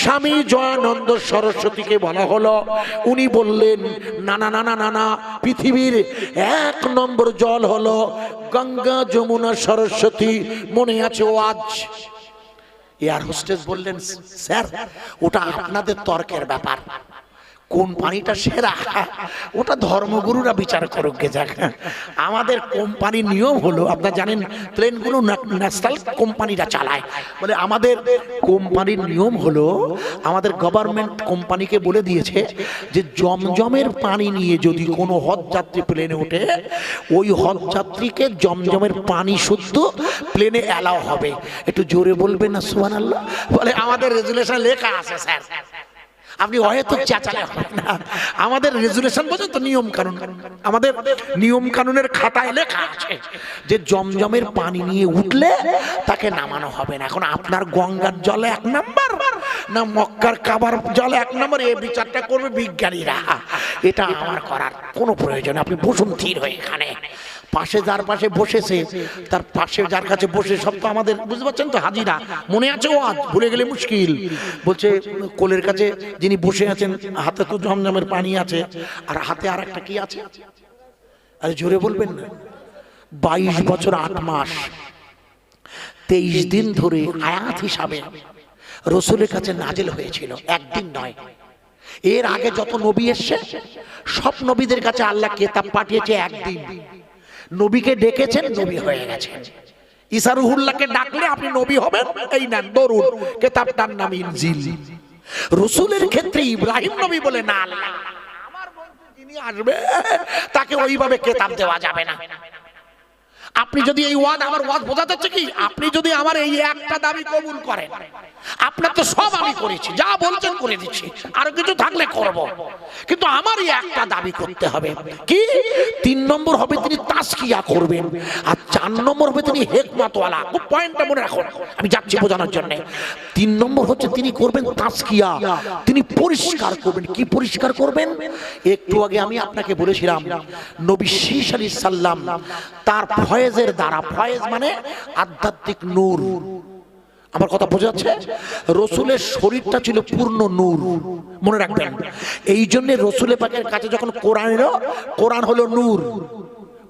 স্বামী জয়ানন্দ সরস্বতীকে বলা হলো, উনি বললেন না না না না না, পৃথিবীর 1 নম্বর জল হলো গঙ্গা যমুনা সরস্বতী। মনে আছে ওয়াজ? এয়ার হোস্টেস বললেন স্যার ওটা আপনাদের তর্কের ব্যাপার, কোন পানিটা সেরা ওটা ধর্মগুরুরা বিচার করুক গে যাক। আমাদের কোম্পানির নিয়ম হলো, আপনারা জানেন প্লেনগুলো ন্যাশনাল কোম্পানিরা চালায়, বলে আমাদের কোম্পানির নিয়ম হলো, আমাদের গভর্নমেন্ট কোম্পানিকে বলে দিয়েছে যে জমজমের পানি নিয়ে যদি কোনো হজ যাত্রী প্লেনে ওঠে, ওই হজ যাত্রীকে জমজমের পানি শুদ্ধ প্লেনে অ্যালাও হবে। একটু জোরে বলবেন না সুবহানাল্লাহ? বলে আমাদের রেজুলেশন লেখা আছে স্যার, আপনি হয়তো চাচালে হবে না, আমাদের রেজুলেশন বোঝেন তো, নিয়ম কানুন, আমাদের নিয়ম কানুনের খাতায় লেখা আছে যে জমজমের পানি নিয়ে উঠলে তাকে নামানো হবে না। এখন আপনার গঙ্গার জলে 1 নাম্বার না মক্কার কাবার জলে 1 নাম্বার, এই বিচারটা করবে বিজ্ঞানীরা। এটা আমার করার কোনো প্রয়োজন, আপনি বসুন থির হয়ে এখানে। পাশে যার পাশে বসেছে, তার পাশে যার কাছে বসে, সব তো আমাদের বুঝতে পারছেন তো হাজিরা, মনে আছে ওয়াজ, ভুলে গেলে মুশকিল। বলছে কোলের কাছে যিনি বসে আছেন হাতে তো জমজমের পানি আছে, আর হাতে আর একটা কি আছে, আরে জোরে বলবেন না। 22 বছর 8 মাস 23 দিন ধরে আয়াত হিসাবে রাসূলের কাছে নাজিল হয়েছিল, একদিন নয়। এর আগে যত নবী এসেছে সব নবীদের কাছে আল্লাহ কিতাব পাঠিয়েছে একদিন। নবীকে ডেকেছেন, নবী হয়ে গেছেন। ঈসা রুহুল্লাহকে ডাকলে আপনি নবী হবেন, এই নেন দরুদ, কিতাবটার নাম ইনজিল। রাসূলের ক্ষেত্রে ইব্রাহিম নবী বলে না, আল্লাহ আমার বংশে যিনি আসবে তাকে ওইভাবে কিতাব দেওয়া যাবে না। আপনি যদি এই ওয়াজ, আমার ওয়াজ বোঝাতে হচ্ছে কি, আপনি যদি আমার এই একটা দাবি কবুল করেন, আপনার তো সব আমি করেছি, যা বলছেন করে দিচ্ছি, আরো কিছু থাকলে করব, কিন্তু আমার এই একটা দাবি করতে হবে কি, 3 নম্বর হবে তিনি তাসকিয়া করবেন, আর 4 নম্বর হবে তিনি হিকমতওয়ালা। খুব পয়েন্টটা মনে রাখুন, আমি যাচ্ছি বোঝানোর জন্য। 3 নম্বর হচ্ছে তিনি করবেন তাসকিয়া, তিনি পরিষ্কার করবেন। কি পরিষ্কার করবেন? একটু আগে আমি আপনাকে বলেছিলাম নবী শীষ আলাইহিস সালাম তার ফয়েজের দ্বারা, ফয়েজ মানে আধ্যাত্মিক নূর, আমার কথা বোঝা যাচ্ছে? রাসূলের শরীরটা ছিল পূর্ণ নূর, মনে রাখবেন। এই জন্য রাসূলের পাকের কাছে যখন কোরআন এলো, কোরআন হলো নূর।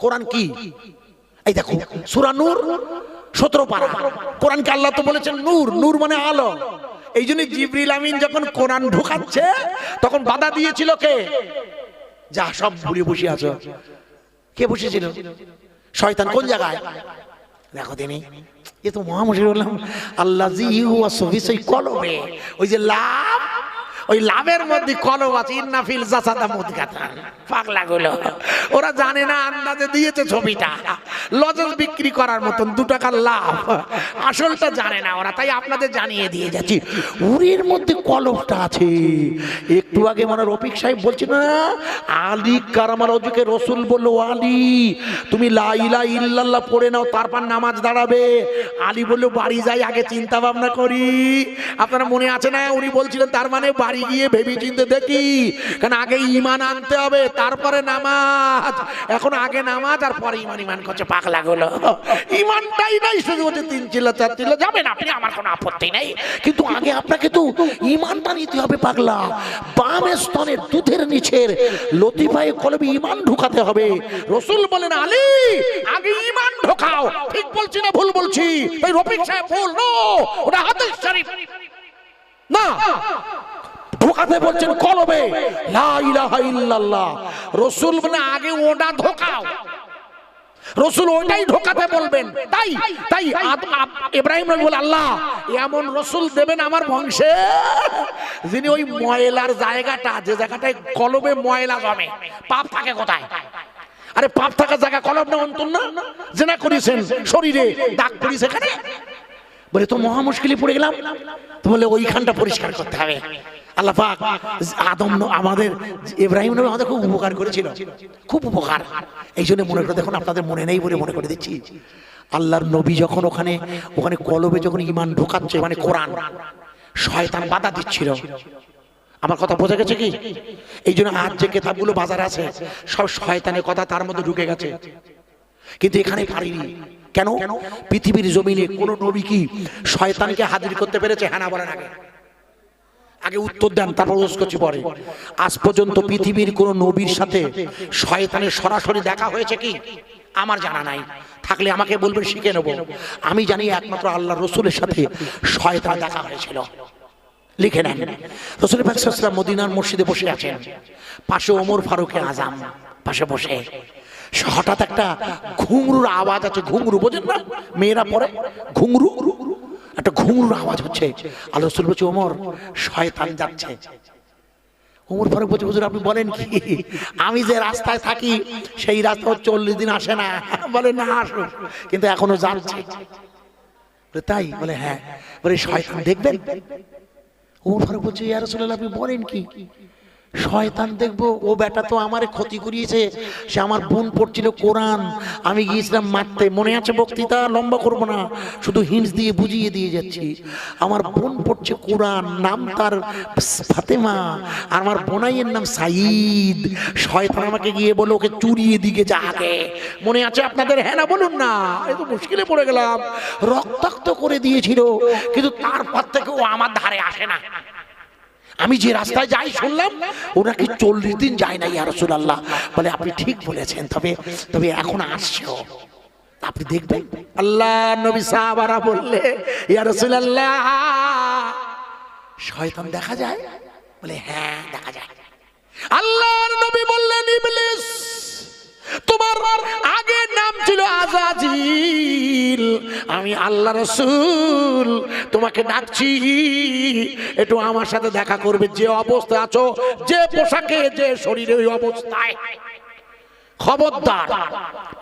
কোরআন কি? এই দেখো সূরা নূর 17 পারা, কোরআনকে আল্লাহ তো বলেছেন নূর, নূর মানে আলো। এই জন্য জিবরিল আমিন যখন কোরআন ঢোকাচ্ছে তখন বাধা দিয়েছিল কে? যা সব ভুলে বসে আছো। কে বসেছিল? শয়তান। কোন জায়গায়? দেখো তিনি, এ তো মহামশির বললাম আল্লাযী হুয়া সফিসই কলবে, ওই যে লাভ, ওই লাভের মধ্যে কলব আছে, ইন্না ফিল জাসাদা মুদগাতান। পাগলা গুলো ওরা জানে না, আন্দাজে দিয়েছে ছবিটা লজেন্স বিক্রি করার মতন, 2 টাকার লাভ, আসলটা জানে না ওরা, তাই আপনাদের জানিয়ে দিয়ে যাচ্ছি। উরের মধ্যে কলবটা আছে। একটু আগে মানে রফিক সাহেব বলছিল না, আলী কারামালকে রাসূল বলল, আলী তুমি লা ইলাহা ইল্লাল্লাহ পড়ে নাও, তারপর নামাজ দাঁড়াবে। আলী বলল বাড়ি যাই, আগে চিন্তা ভাবনা করি। আপনারা মনে আছে না, উনি বলছিলেন তার মানে বাড়ি গিয়ে ভেবে চিন্তে দেখি, কারণ আগে ঈমান আনতে হবে তারপরে নামাজ। এখন আগে নামাজ আর পরে ঈমান। ঈমান করছে পাগলা গুলো, ঈমানটাই নাই, শুধু হচ্ছে 3 চিল্লা 4 চিল্লা। যাবেন আপনি, আমার কোনো আপত্তি নেই, কিন্তু আগে আপনাকে তো ঈমানটা নিতে হবে পাগলা। বাম স্তনের দুধের নিচের লতিফায়ে কলবে ঈমান ঢুকাতে হবে। রাসূল বলেন আলী আগে ঈমান ঢোকাও। ঠিক বলছি না ভুল বলছি? ভাই রফিক সাহেব ভুল নো, ওটা হাদিস শরীফ না, ঢোকাতে বলছেন কলবে লা ইলাহা ইল্লাল্লাহ। রাসূল বলে আগে ওটা ঢোকাও। রাসূল ওটাই ঢোকাতে বলবেন। তাই তাই ইব্রাহিম নবী বলে আল্লাহ এমন রাসূল দেবেন আমার বংশে যিনি ওই ময়লার জায়গাটা, যে জায়গাটায় কলবে ময়লা জমে, পাপ থাকে কোথায়? আরে পাপ থাকার জায়গা কলব না, অন্তর না? জিনা করেছেন, শরীরে দাগ পড়েছে এখানে, বলে তো মহা মুশকিলে পড়ে গেলাম। তো বলে ওইখানটা পরিষ্কার করতে হবে। আল্লাহ পাক আদম আমাদের ইব্রাহিম নবী আমাদের খুব উপকার করেছিল, খুব উপকার। এই জন্য মনে করে দেখুন, আপনাদের মনে নেই বলে মনে করে দিচ্ছি। আল্লাহর নবী যখন ওখানে কলবে যখন ঈমান ঢোকাচ্ছে, মানে কোরআন, শয়তান বাধা দিচ্ছিল। আমার কথা বোঝা গেছে কি? এই জন্য আজ যে কিতাবগুলো বাজারে আছে সব শয়তানের কথা তার মধ্যে ঢুকে গেছে, কিন্তু এখানে পারিনি। কেন? পৃথিবীর জমিনে কোন নবী কি শয়তানকে হাজির করতে পেরেছে? হ্যাঁ না বলেন আগে, আগে উত্তর দেন, তারপর ওয়াজ করছি পরে। আজ পর্যন্ত পৃথিবীর কোন নবীর সাথে শয়তানের সরাসরি দেখা হয়েছে কি? আমার জানা নাই, থাকলে আমাকে বলবেন, শিখে নেব। আমি জানি একমাত্র আল্লাহর রাসূলের সাথে শয়তান দেখা হয়েছিল। লিখে নেন, রাসূল পাক সাল্লাল্লাহু আলাইহি ওয়াসাল্লাম মদিনার মসজিদে বসে আছেন, পাশে ওমর ফারুক আজম পাশে বসে। হঠাৎ একটা ঘুঙরুর আওয়াজ আছে, ঘুঙরু বোঝেন না, মেয়েরা পরে ঘুঙরু, একটা ঘুঙরুর আওয়াজ হচ্ছে। আল্লাহ রাসূল বলছে ওমর শয়তান যাচ্ছে। ওমর ফারুক বলছে হুজুর আপনি বলেন কি? আমি যে রাস্তায় থাকি সেই রাস্তা 40 দিন আসে না। বলে না আসুন, কিন্তু এখনো যাচ্ছে। তাই? বলে হ্যাঁ। বলে শয়তান দেখবেন? ওমর ফারুক বলছে ইয়া রাসূলুল্লাহ আপনি বলেন কি? শয়তান দেখবো? ও বেটা তো আমারে ক্ষতি করিয়েছে, সে আমার বোন পড়ছিল কোরআন, আমি গিয়েছিলাম মারতে, মনে আছে বক্তৃতা, লম্বা করবো না, শুধু হিন্টস দিয়ে বুঝিয়ে দিয়ে যাচ্ছি। আমার বোন পড়ছে কোরআন, নাম তার ফাতেমা, আর আমার বোনাইয়ের নাম সাঈদ। শয়তান আমাকে গিয়ে বলে ওকে চুরিয়ে দিকে যা আগে, মনে আছে আপনাদের? হ্যাঁ না বলুন না, এই তো মুশকিলে পড়ে গেলাম। রক্তাক্ত করে দিয়েছিল, কিন্তু তারপর থেকে ও আমার ধারে আসে না। আমি যে রাস্তায় যাই শুনলাম ওরা কি 40 দিন যায় না ইয়া রাসূলুল্লাহ। বলে আপনি ঠিক বলেছেন, তবে এখন আসছে, আপনি দেখবেন। আল্লাহ নবী সাহাবারা বললে ইয়া রাসূলুল্লাহ শয়তান দেখা যায়? বলে হ্যাঁ দেখা যায়। আল্লাহর নবী বললেন ইবলিস তোমার আগে নাম ছিল আযাজিল, আমি আল্লাহ রাসূল তোমাকে ডাকছি, একটু আমার সাথে দেখা করবে। যে অবস্থায় আছো, যে পোশাকে, যে শরীরে, ওই অবস্থায় খবরদার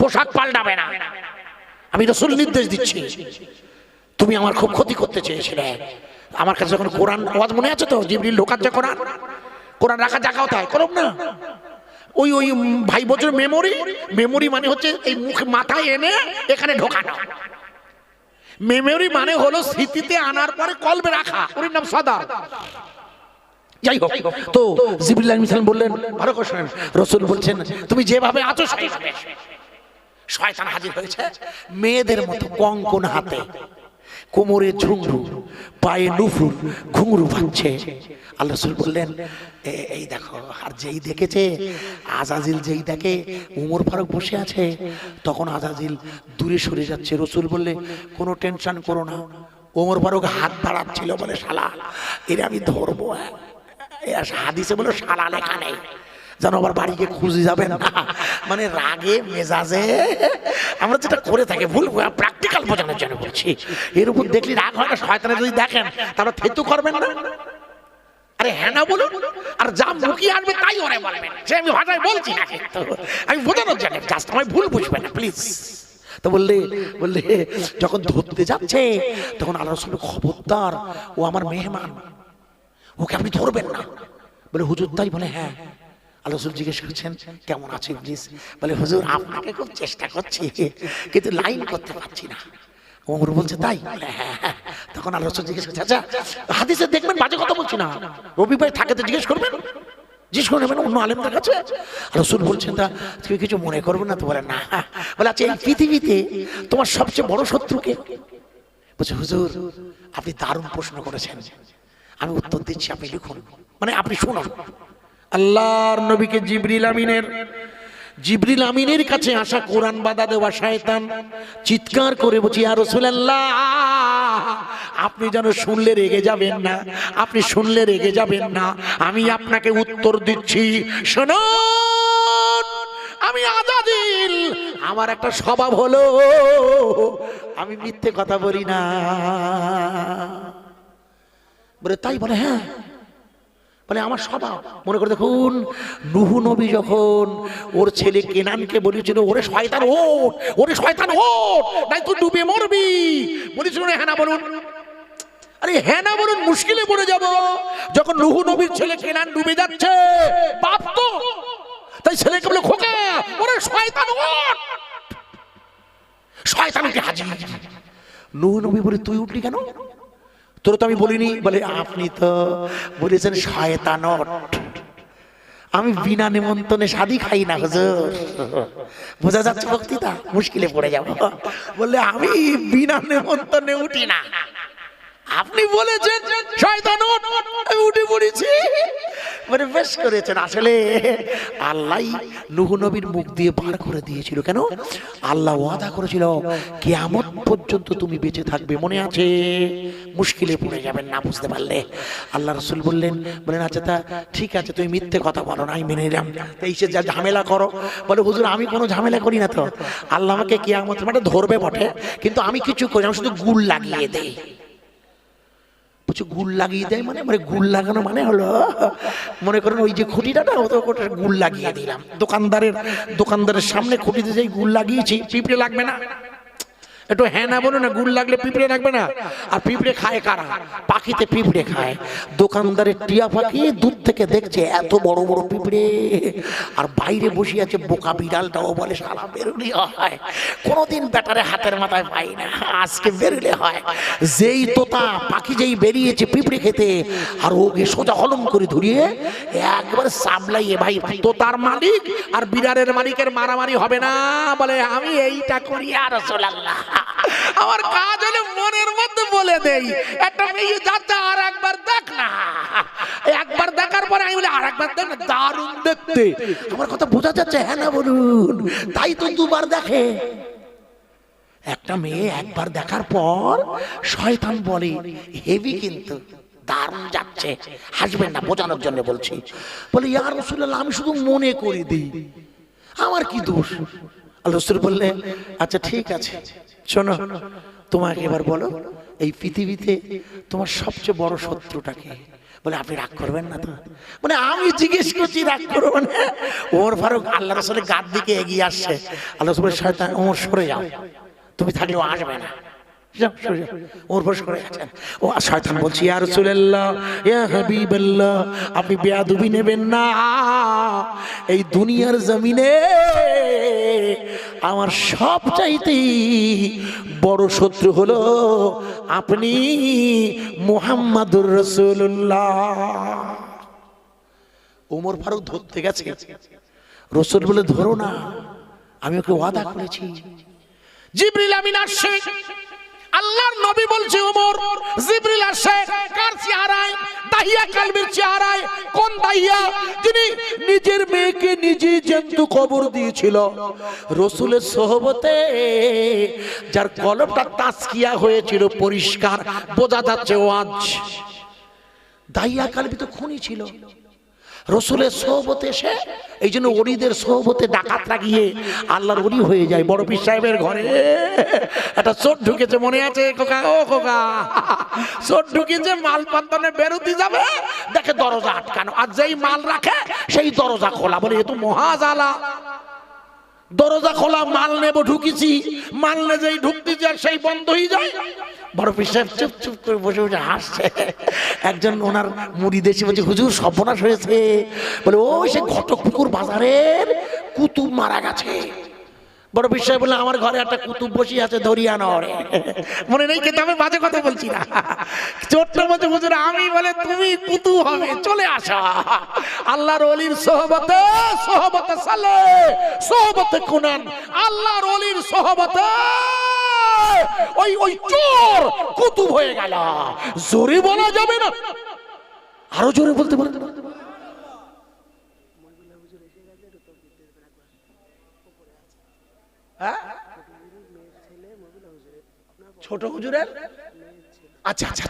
পোশাক পাল্টাবে না। আমি রাসূল নির্দেশ দিচ্ছি। তুমি আমার খুব ক্ষতি করতে চেয়েছিলে। আমার কাছে যখন কোরআন আওয়াজ মনে আছে তো, জিবরিল ঢোকাচ্ছে কোরআন রাখা জায়গা কোথায়? করব না ওই ভাই বছর মেমোরি মানে হচ্ছে এই মুখ মাথায় এনে এখানে ঢোকানো। মেমোরি মানে হলো স্মৃতিতে আনার পরে কলবে রাখা, ওর নাম সদা। যাই হোক, তো জিবরিল আলাইহিস সালাম বললেন ভালো করে শুনেন, রাসূল বলছেন তুমি যেভাবে আছো সেইভাবে। শয়তান হাজির হয়েছে মেয়েদের মতো, কঙ্কন হাতে, কোমরে ঝুমরু, পায়ে নুপুর, ঘুঙরু বাজছে। আল্লাহ রাসূল বললেন এই দেখো। আর যেই দেখেছে আযাজিল, যেই দেখে ওমর ফারুক বসে আছে, তখন আযাজিল দূরে সরে যাচ্ছে। রাসূল বললে কোনো টেনশন করো না। ওমর ফারুক হাত বাড়াচ্ছিল, বলে শালা এরে আমি ধরবো। হাদিসে বলে শালা লেখা নেই, যেন আবার বাড়িকে খুঁজে যাবেন না, মানে রাগে মেজাজে আমরা যেটা করে থাকি ভুল, প্র্যাকটিক্যাল বোঝানোর জন্য বলছি। এর উপর দেখলি রাগ হয় না? শয়তানে যদি দেখেন তাহলে থেতু করবেন না। আরে হ্যাঁ না বলুন, আর যা মুখি আনবে তাই ওরে বলবেন। সে আমি ভাষায় বলছি না, কিন্তু আমি বোঝানোর জন্য, জাস্ট আমায় ভুল বুঝবেন না প্লিজ। তো বললে যখন ধরতে যাচ্ছে তখন আল্লাহ রাসূল খবরদার, ও আমার মেহমান, ওকে আপনি ধরবেন না। বলে হুজুর তাই? বলে হ্যাঁ। আল্লাহ রাসূল জিজ্ঞেস করছেন কেমন আছে ইবলিস? বলে হুজুর আপনাকে খুব চেষ্টা করছি, কিন্তু লাইন করতে পারছি না। ওমর বলছে তাই? বলে হ্যাঁ। তো তখন আল্লাহ রাসূল জিজ্ঞেস করছে, আচ্ছা হাদিসে দেখবেন বাজে কথা বলছি না, রবি ভাই থাকে তো জিজ্ঞেস করবেন, জিজ্ঞেস করে নেবেন অন্য আলেমদের কাছে। রাসূল বলছেন, তা তুমি কিছু মনে করবে না তো? বলে না। বলে আচ্ছা এই পৃথিবীতে তোমার সবচেয়ে বড় শত্রু কে? বলছে হুজুর আপনি দারুণ প্রশ্ন করেছেন, আমি উত্তর দিচ্ছি, আপনি লিখুন, মানে আপনি শুনুন। আল্লাহর নবীকে জিবরিল আমিনের কাছে আসা কোরআন বাধা দেওয়া শয়তান চিৎকার করে বলছে, ইয়া রাসূলুল্লাহ আপনি যেন শুনলে রেগে যাবেন না, আপনি শুনলে রেগে যাবেন না, আমি আপনাকে উত্তর দিচ্ছি শুনুন। আমি আজাদিল, আমার একটা স্বভাব হলো আমি মিথ্যে কথা বলি না। বলে তাই? বলে হ্যাঁ। বলে আমার স্বভাব। মনে করে দেখুন, নূহ নবী যখন ওর ছেলে কেনানকে বলেছিল, ওরে শয়তান ওঠ, ওরে শয়তান ওঠ, নাই তুই ডুবে মরবি, বলেছিল হ্যাঁ না বলুন? আরে হ্যাঁ না বলুন, মুশকিলে পড়ে যাব। যখন নূহ নবীর ছেলে কেনান ডুবে যাচ্ছে, বাপ তো তাই ছেলেকে বলে, খোকা ওরে শয়তান ওঠ, শয়তান উঠে হাজির। নূহ নবী বলে, তুই উঠলি কেন? তোর তো আমি বলিনি। বলে আপনি তো বলেছেন শয়তান ওঠ, আমি বিনা নিমন্ত্রণে শাদি খাই না হুজুর। বোঝা যাচ্ছে বক্তৃতা, মুশকিলে পড়ে যাব। বললে আমি বিনা নিমন্ত্রণে উঠি না, আপনি বলেছেন শয়তান ওঠ, আমি উঠে পড়েছি। মানে বেশ করেছেন। আসলে আল্লাহ নূহ নবীর মুখ দিয়ে বার করে দিয়েছিল। কেন? আল্লাহ ওয়াদা করেছিল কিয়ামত পর্যন্ত তুমি বেঁচে থাকবে, মনে আছে? মুশকিলে পড়ে যাবেন না বুঝতে পারলে। আল্লাহ রাসূল বললেন আচ্ছা তা ঠিক আছে, তুমি মিথ্যে কথা বলো না, আমি মেনে নিলাম, এই সে যা ঝামেলা করো। বলে হুজুর আমি কোনো ঝামেলা করি না তো, আল্লাহ আমাকে কিয়ামতের মাঠে ধরবে বটে, কিন্তু আমি কিছু করি, আমি শুধু গুল লাগিয়ে দেই। গুল লাগিয়ে দেয় মানে গুল লাগানো মানে হলো, মনে করেন ওই যে খুঁটিটা না, ওটা গুল লাগিয়ে দিলাম। দোকানদারের সামনে খুঁটিতে যাই গুল লাগিয়েছি, পিঁপড়ে লাগবে না? একটু হ্যাঁ না বলো না, গুল লাগলে পিঁপড়ে লাগবে না? আর পিঁপড়ে খায় কারা? পাখিতে পিঁপড়ে খায়। দোকানদারের টিয়া পাখি দূর থেকে দেখছে এত বড় বড় পিঁপড়ে, আর বাইরে বসে আছে বোকা বিড়ালটাও বলে শালা বেরুলি হয়, কোনোদিন ব্যাটারে হাতের মাথায় পাই না, আজকে বেরুলে হয়। যেই তোতা পাখি যেই বেরিয়েছে পিঁপড়ে খেতে, আর ওকে সোজা হলম করে ধরিয়ে একবার সাবলাইয়ে, ভাই তোতার মালিক আর বিড়ালের মালিকের মারামারি হবে না? বলে আমি এইটা করি আর রাসূলুল্লাহ, আমার কাজ হলো মনের মধ্যে বলে দেই, একটা মেয়ে যাচ্ছে আর একবার দেখ না, একবার দেখার পরে আমি বলি আর একবার দেখ না, দারুণ দেখতে। আমার কথা বোঝা যাচ্ছে? হ্যাঁ না বলুন? তাই তো দুবার দেখে। একটা মেয়ে একবার দেখার পর শয়তান বলে হেভি, কিন্তু দারুণ যাচ্ছে, হাসবেন না, বোঝানোর জন্য বলছি। বলে ইয়া রাসূলুল্লাহ আমি শুধু মনে করে দিই, আমার কি দোষ? আল্লাহ রাসূল বললেন আচ্ছা ঠিক আছে, শোনো তোমাকে এবার বলো এই পৃথিবীতে তোমার সবচেয়ে বড় শত্রুটাকে? বলে আপনি রাগ করবেন না তো? মানে আমি জিজ্ঞেস করছি রাগ করবো না? ওমর ফারুক আল্লাহ রাসূলের গাদ দিকে এগিয়ে আসছে। আল্লাহ রাসূল শয়তান ওমর সরে যাও, তুমি থাকলেও আসবে না, শয়তান বলছি ইয়া রাসূলুল্লাহ ইয়া হাবিবাল্লাহ আপনি বেয়াদবি নেবেন না, এই দুনিয়ার জমিনে আমার সবচাইতে বড় শত্রু হলো আপনি মুহাম্মাদুর রাসূলুল্লাহ। ওমর ফারুক ধরতে গেছে, রাসূল বলে ধরো না, আমি ওকে ওয়াদা করেছি। জিবরিল আমিন আসছে, আল্লাহর নবী বলছে ওমর জিবরিল আসে কার চেহারায়? দাহিয়া কালবির চেহারায়। কোন দাহিয়া? যিনি নিজের মেয়েকে নিজে জ্যান্ত কবর দিয়েছিল, রাসূলের সোহবতে, যার কলবটা তাজকিয়া হয়েছিল, পরিষ্কার বোঝা যাচ্ছে ওয়াজ। দাহিয়া কালবি তো খুনি ছিল, রসুলের সোহবতে এসে, এই জন্য ওলিদের সোহবতে ডাকাত লাগিয়ে আল্লাহর ওলি হয়ে যায়। বড় পীর সাহেবের ঘরে একটা চোর ঢুকেছে, মনে আছে খোকা? ও খোকা, চোর ঢুকেছে, মাল পাত্তানে বেরোতে যাবে, দেখে দরজা আটকানো, আর যেই মাল রাখে সেই দরজা খোলা। বলে এ তো মহাজালা, দরজা খোলা, মাল নেব ঢুকেছি, মাল নে যেই ঢুকতেছি আর সেই বন্ধ হয়ে যায়। বড় পীর সাহেব চুপ চুপ করে বসে বসে হাসছে। একজন ওনার মুরিদ এসে বলছে হুজুর সর্বনাশ হয়েছে। বলে ও সে ঘটকপুকুর বাজারের কুতুব মারা গেছে। বড় বিষয় বলে আমার ঘরে একটা কুতুব বসি আছে ধরিয়া নরে, মনে নেই? কিন্তু আমি বাজে কথা বলছি না। ছোট্ট মধ্যে হুজুর আমি বলে তুমি কুতুব হবে, চলে আসা আল্লাহর ওলির সোহবতে, সোহবতে সালে, সোহবতে কুনান, আল্লাহর ওলির সোহবতে ওই ওই চোর কুতুব হয়ে গেল। জোরে বলা যাবে না, আরো জোরে বলতে পারেন। ছোট হুজুরের আচ্ছা আচ্ছা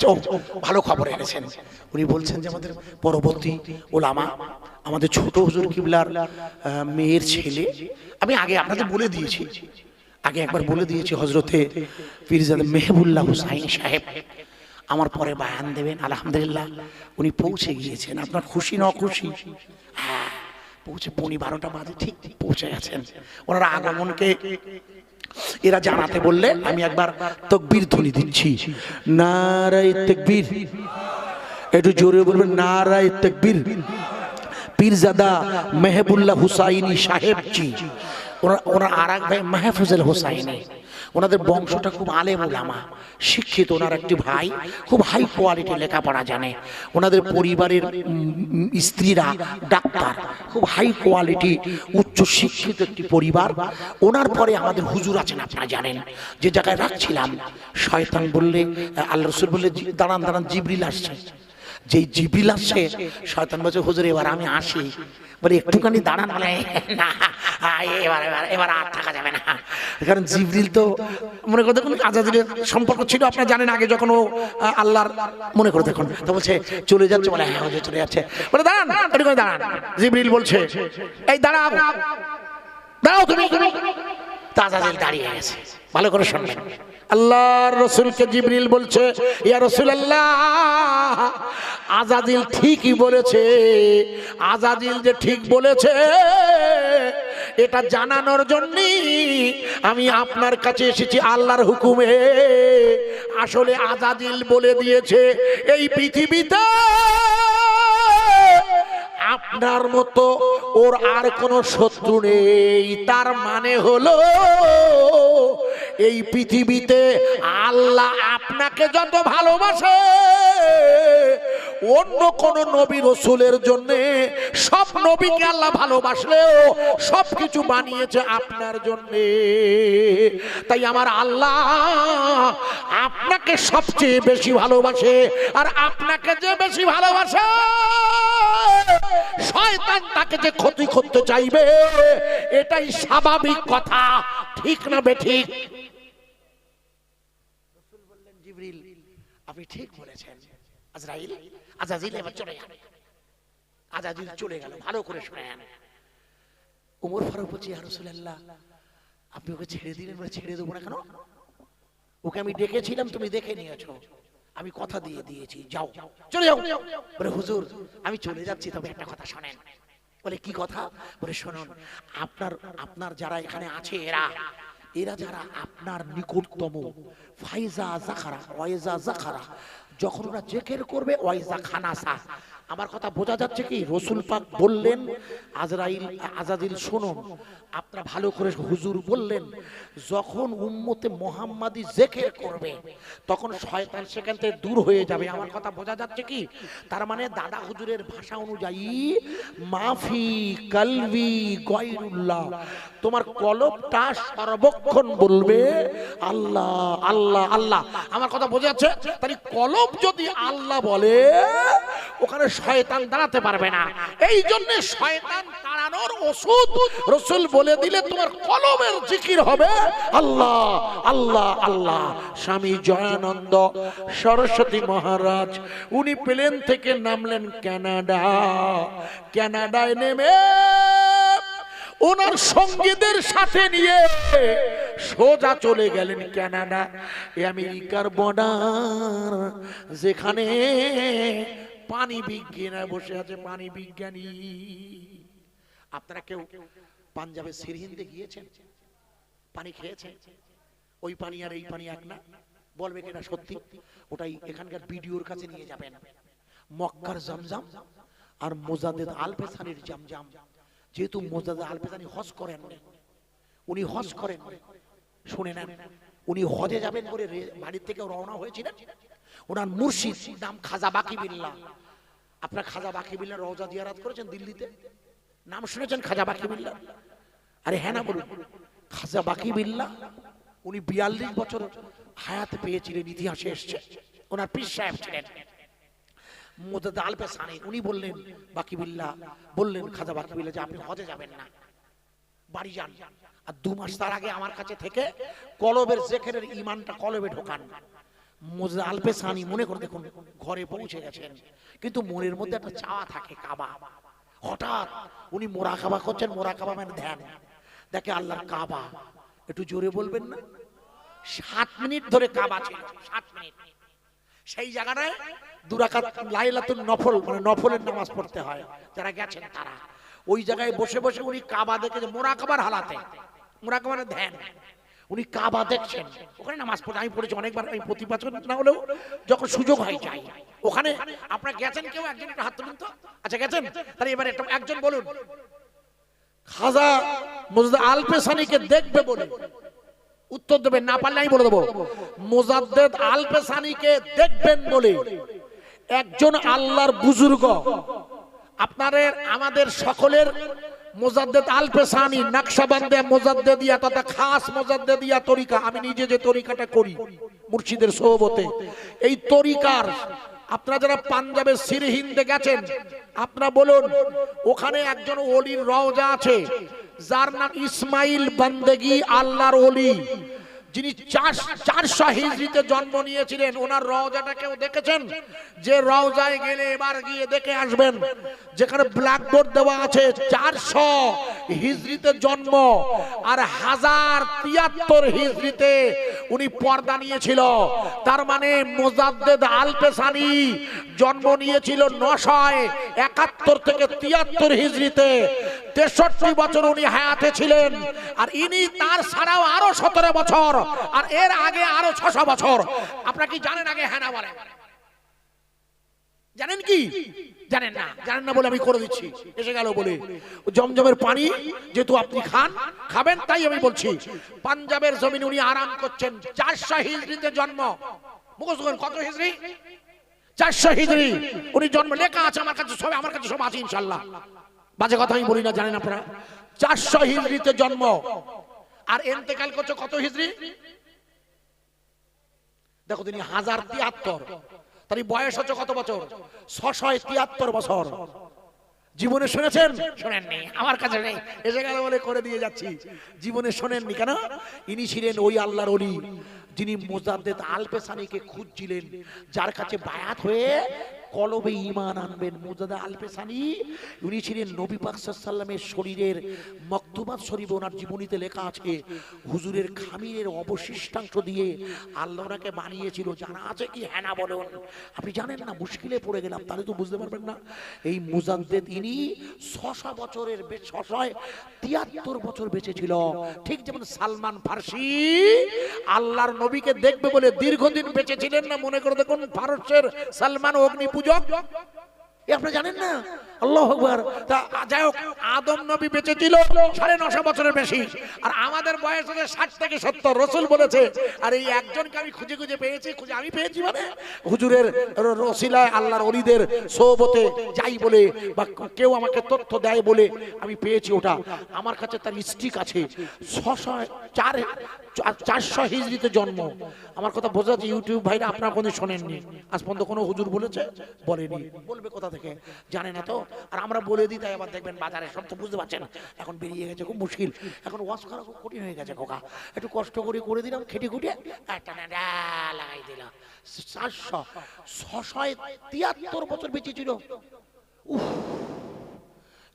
ভালো খবর এনেছেন। উনি বলছেন যে আমাদের পরবর্তী ওলামা, আমাদের ছোট হুজুর কিবলার মেয়ের ছেলে, আমি আগে আপনাদের বলে দিয়েছি, আগে একবার বলে দিয়েছি, হজরতে পীরজাদা মেহবুল্লাহ হুসাইন সাহেব আমার পরে বায়ান দেবেন। আলহামদুলিল্লাহ উনি পৌঁছে গিয়েছেন। আপনার খুশি না খুশি? হ্যাঁ, পৌঁছে 12টা বাজে ঠিক পৌঁছে গেছেন। ওনারা আগমনকে এরা জানাতে বললে আমি একবার তাকবীর ধ্বনি দিচ্ছি। নারায়ে তাকবীর, একটু জোরে বলবেন নারায়ে তাকবীর। পীরজাদা মেহবুল্লাহ হুসাইনি সাহেব জি, ওনার আর এক ভাই মাহফুজুল হুসাইনি, ওনাদের বংশটা খুব আলেম উলামা, শিক্ষিত। ওনার একটি ভাই খুব হাই কোয়ালিটি লেখাপড়া জানে, ওনাদের পরিবারের স্ত্রীরা ডাক্তার, খুব হাই কোয়ালিটি উচ্চ শিক্ষিত একটি পরিবার। ওনার পরে আমাদের হুজুর আছেন, আপনারা জানেন। যে জায়গায় রাখছিলাম, শয়তান বললে, আল্লাহ রাসূল বললে দাঁড়ান দাঁড়ান, জিবরিল আসছে। যেই জিবরিল আসছে, শয়তান বলছে হুজুর এবার আমি আসি। বলে একটুখানি দাঁড়ান, বলে না এবার এবার এবার আর থাকা যাবে না। কারণ জিবরিল তো মনে করে দেখুন আজাজিলের সম্পর্ক ছিল, আপনারা জানেন আগে যখন ও আল্লাহর মনে করে দেখুন, তো বলছে চলে যাচ্ছে, বলে হ্যাঁ হুজুর চলে যাচ্ছে। বলে দাঁড়ান একটুখানি দাঁড়ান। জিবরিল বলছে এই দাঁড়াও দাঁড়াও তুমি। আজাজিল দাঁড়িয়ে গেছে, ভালো করে শুনবেন। আল্লাহর রাসূলকে জিবরিল বলছে ইয়া রাসূলুল্লাহ, আজাজিল ঠিকই বলেছে। আজাজিল যে ঠিক বলেছে এটা জানানোর জন্য আমি আপনার কাছে এসেছি আল্লাহর হুকুমে। আসলে আজাজিল বলে দিয়েছে এই পৃথিবীতে আপনার মতো ওর আর কোনো শত্রু নেই। তার মানে হলো এই পৃথিবীতে আল্লাহ আপনাকে যত ভালোবাসে অন্য কোন নবী রাসূলের জন্য, সব নবীকে আল্লাহ ভালোবাসলেও সবকিছু বানিয়েছে আপনার জন্য। তাই আমার আল্লাহ আপনাকে সবচেয়ে বেশি ভালোবাসে, আর আপনাকে যে বেশি ভালোবাসে শয়তান তাকে যে ক্ষতি করতে চাইবে, এটাই স্বাভাবিক কথা, ঠিক না বেঠিক? রাসূল বললেন জিবরিল আপনি ঠিক বলেছেন। আজরাইল আজাজিল এবার চলে গেল। আজাজিল চলে গেল, ভালো করে শুনেন। ওমর ফারুক বলছে ইয়া রাসূলুল্লাহ আপনি ওকে ছেড়ে দিলেন। বলে ছেড়ে দেবো না কেন, ওকে আমি ডেকেছিলাম, তুমি দেখে নিয়েছো, আমি কথা দিয়ে দিয়েছি, যাও চলে যাও। বলে হুজুর আমি চলে যাচ্ছি, তবে একটা কথা শোনেন। বলে কি কথা? বলে শুনুন, আপনার যারা এখানে আছে এরা যারা আপনার নিকটতম, ফাইজা জাখারা ওয়াইজা জাখারা, যখন ওরা জিকির করবে ওয়াইজা খানাসা। আমার কথা বোঝা যাচ্ছে কি? রাসূল পাক বললেন আজাজিল শুনুন, আপনারা ভালো করে, হুজুর বললেন যখন উম্মতে মুহাম্মাদি জিকির করবে তখন শয়তান সেখান থেকে দূর হয়ে যাবে। আমার কথা বোঝা যাচ্ছে কি? তার মানে দাদা হুজুরের ভাষা অনুযায়ী মাফি কলবি গায়রুল্লাহ, তোমার কলবটা সর্বক্ষণ বলবে আল্লাহ আল্লাহ আল্লাহ। আমার কথা বোঝা যাচ্ছে? তাই কলব যদি আল্লাহ বলে ওখানে শয়তান দাঁড়াতে পারবে না। এই জন্য শয়তান তাড়ানোর ওষুধ রাসূল বলে দিলে তোমার কলবের জিকির হবে আল্লাহ আল্লাহ আল্লাহ। স্বামী জয়ানন্দ সরস্বতী মহারাজ উনি প্লেন থেকে নামলেন কানাডায় নেমে ওনার সঙ্গীদের সাথে নিয়ে সোজা চলে গেলেন কানাডা, আমেরিকার বর্ডার, যেখানে পানি বিজ্ঞানী বসে আছে। পানি বিজ্ঞানী, আপনারা কেউ পাঞ্জাবের সিরহিন্দে গিয়েছেন? পানি খেয়েছেন? ওই পানি আর এই পানি এক না? বলবে কিনা সত্যি? ওটাই এখানকার ভিডিওর কাছে নিয়ে যাবেন। মক্কার জমজম আর মোজাদ্দেদ আল পেসানির জমজম, যেহেতু মোজাদ্দেদ আল পেসানি হজ করেন, উনি হজ করেন, শুনে নেন, উনি হজে যাবেন বলে বাড়ির থেকে রওনা হয়েছিলেন। ওনার মুর্শিদ নাম খাজা বাকি বিল্লাহ। আপনার খাজা বাকি বিল্লাহ রওজা জিয়ারত করেছেন দিল্লিতে? নাম শুনেছেন খাজা বাকি বিল্লাহ? আরে হ্যাঁ না বলুন। খাজা বাকি বিল্লাহ উনি 42 বছর হায়াত পেয়েছিলেন, ইতিহাসে এসছে। ওনার পীর সাহেব ছিলেন মুজাদ্দেদ আল-পেসানি। উনি বললেন, বাকি বিল্লাহ বললেন খাজা বাকি বিল্লাহ যে আপনি হজে যাবেন না, বাড়ি যান, আর 2 মাস তার আগে আমার কাছে থেকে কলবের জিকিরের ঈমানটা কলবে ঢোকান। মুজাদ্দেদ আল-পেসানি মনে করে দেখুন ঘরে পৌঁছে গেছেন, কিন্তু মনের মধ্যে একটা চাওয়া থাকে কাবা। হঠাৎ উনি মোরাকাবা করছেন, মোরাকাবা মানে ধ্যান, দেখে আল্লাহর কাবা। একটু জোরে বলবেন না? 7 মিনিট ধরে কাবা ছিল, 7 মিনিট। সেই জায়গাটায় 2 রাকাত লাইলাতুন নফল মানে নফলের নামাজ পড়তে হয়, যারা গেছেন তারা। ওই জায়গায় বসে বসে উনি কাবা দেখে, মোরাকাবার হালাতে, মোরাকাবার ধ্যান, উনি কাবা দেখছেন, ওখানে নামাজ পড়ে। আমি পড়েছি অনেকবার, আমি প্রতি বছর না হলেও যখন সুযোগ হয় যাই ওখানে। আপনারা গেছেন কেউ? একজন একটা হাত তুলুন তো। আচ্ছা গেছেন, তাহলে এবারে একজন বলুন খাজা মুজাদ্দেদ আল-পেসানিকে দেখবে বলে উত্তর দেবেন, না পারলে আমি বলে দেবো। মুজাদ্দেদ আল-পেসানিকে দেখবেন বলে একজন আল্লাহর বুজুর্গ, আপনাদের আমাদের সকলের মুজাদ্দেদ আল-পেসানি নকশবন্দে মুজাদ্দেদিয়া তথা খাস মুজাদ্দেদিয়া তরিকা, আমি নিজে যে তরিকাটা করি মুর্শিদের সোহবতে, এই তরিকার আপনারা যারা পাঞ্জাবের সিরহিন্দে গেছেন, আপনারা বলুন ওখানে একজন ওলির রওজা আছে যার নাম ইসমাইল বান্দেগি আল্লাহর ওলি, যিনি 400 হিজরিতে জন্ম নিয়েছিলেন। ওনার রওজাটা কেউ দেখেছেন? যে রওজায় গেলে এবার গিয়ে দেখে আসবেন, যেখানে ব্ল্যাকবোর্ড দেওয়া আছে 400 হিজরিতে জন্ম আর 1073 হিজরিতে উনি পর্দা নিয়েছিল। তার মানে মুজাদ্দেদ আল-পেসানি জন্ম নিয়েছিল 971 থেকে 73 হিজরিতে, 63 বছর উনি হায়াতে ছিলেন। আর ইনি তার ছাড়াও আরো 17 বছর, আর এর আগে আরো 600 বছর। আপনারা কি জানেন আগে? হ্যাঁ না বলেন। জানেন কি? জানেন না? জানেন না বলে আমি করে দিচ্ছি, এসে গেল বলে। জমজমের পানি যেহেতু আপনি খাবেন তাই আমি বলছি। পাঞ্জাবের জমিনে উনি আরাম করছেন, 400 হিজরিতে জন্ম। মুখস্থ করেন কত হিজরি? 400 হিজরি উনি জন্ম, লেখা আছে আমার কাছে সব, আমার কাছে সব আছে ইনশাআল্লাহ, বাজে কথা আমি বলি না, জানেন আপনারা। 400 হিজরিতে জন্ম আর ইন্তেকাল করছে কত হিজরি? দেখো তিনি 1073, তার বয়স হচ্ছে কত বছর? 673 বছর। জীবনে শুনেছেন? শোনেননি, আমার কাছে নেই, এসে গেল বলে করে দিয়ে যাচ্ছি। জীবনে শোনেননি কেন? ইনি ছিলেন ওই আল্লাহর ওলি যিনি মুজাদ্দেদ আল-পেসানিকে খুঁজছিলেন, যার কাছে বায়াত হয়ে কলবে ঈমান আনবেন। মুজাদ্দেদ আল-পেসানি উনি ছিলেন নবী পাক সাল্লাল্লাহু আলাইহি ওয়াসাল্লামের শরীরের মকতুবাত শরীফে ওনার জীবনীতে লেখা আছে, হুজুরের খামিরের অবশিষ্টাংশ দিয়ে আল্লাহ ওনাকে বানিয়েছিল। জানা আছে কি? হ্যাঁ না বলুন। আপনি জানেন না? মুশকিলে পড়ে গেলাম, তাহলে তো বুঝতে পারবেন না। এই মুজাদ্দেদ ইনি 600 বছরের 673 বছর বেঁচে ছিল। ঠিক যেমন সালমান ফার্সি আল্লাহর নবীকে দেখবে বলে দীর্ঘদিন বেঁচে ছিলেন না। মনে করে দেখুন ফারসের সালমান অগ্নি পূজক, আপনি জানেন না? আল্লাহু আকবার। তা যাই হোক, আদম নবী বেঁচে ছিল 950 বছরের বেশি, আর আমাদের বয়স হচ্ছে 60 থেকে 70। রাসূল বলেছে, আর এই একজনকে আমি খুঁজে খুঁজে পেয়েছি, খুঁজে আমি পেয়েছি মানে হুজুরের রসিলায় আল্লাহর ওলিদের সোহবতে যাই বলে বা কেউ আমাকে তথ্য দেয় বলে আমি পেয়েছি। ওটা আমার কাছে তার স্টিক আছে। 400 হিজরিতে জন্ম। আমার কথা বোঝা যাচ্ছে ইউটিউব ভাইরা আপনারা কোনদিন শোনেননি, আজ পর্যন্ত কোনো হুজুর বলেছে? বলেনি। বলবে কোথা থেকে? জানে না তো। আর আমরা বলে দিই, তাই আবার দেখবেন বাজারে সব তো বুঝতে পারছেন, এখন বেরিয়ে গেছে, খুব মুশকিল। এখন ওয়াজ করা খুব কঠিন হয়ে গেছে খোকা। একটু কষ্ট করে দিলাম, খেটে খুঁটে একটা লাগাই দিলাম। 673 বছর বেঁচে ছিল।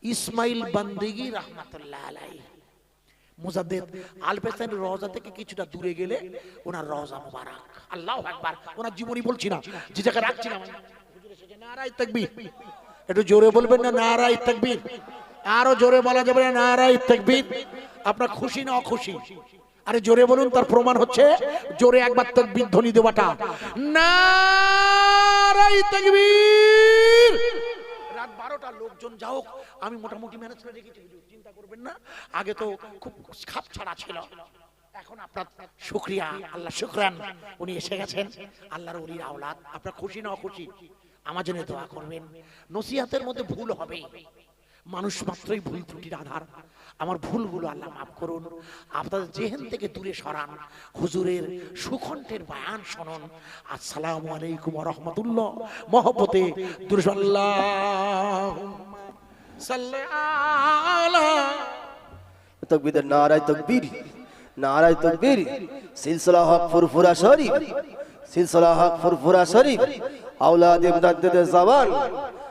ইসমাইল বান্দেগি রাহমাতুল্লাহ আলাইহি। মুজাদ্দেদ আল-পেসানির রওজা থেকে কিছুটা দূরে গেলে ওনার রওজা মুবারক। আল্লাহু আকবার। ওনার জীবনী বলছি না, যে জায়গায় রাখছিলাম। হুজুর এসেছে, নারায়ে তাকবীর। একটু জোরে বলবেন না নারায়ে তাকবীর? আরো জোরে বলা যাবে না নারায়ে তাকবীর? আপনার খুশি না অখুশি? আরে জোরে বলুন, তার প্রমাণ হচ্ছে জোরে একবার তাকবীর ধ্বনি দেওয়াটা। নারায়ে তাকবীর। রাত 12টা 12টা লোকজন যাও, আমি মোটামুটি ম্যানেজ করে রেখেছি, চিন্তা করবেন না। আগে তো খুব খাপ ছাড়া ছিল, এখন আপনার শুকরিয়া, আল্লাহ শুকরান, উনি এসে গেছেন, আল্লাহর ওলির আওলাদ। আপনার খুশি না খুশি আমার জন্য দোয়া করবেন। নসিহতের মধ্যে ভুল হবে, মানুষ মাত্রই ভুল ত্রুটির আধার। আমার ভুলগুলো আল্লাহ মাফ করুন, আপনাদের জেহেন থেকে দূরে সরান, হুজুরের সুকণ্ঠের বয়ান শুনুন। আসসালামু আলাইকুম ওয়া রাহমাতুল্লাহ। মহব্বতে দুরূদ আল্লাহুম্মা সাল্লি আলা তাকবীর, নারায়ে তাকবীর, নারায়ে তাকবীর। সিলসিলা হক ফুরফুরা শরীফ, সিলসিলা হক ফুরফুরা শরীফ, আওলাদ মুজাদ্দিদ জামান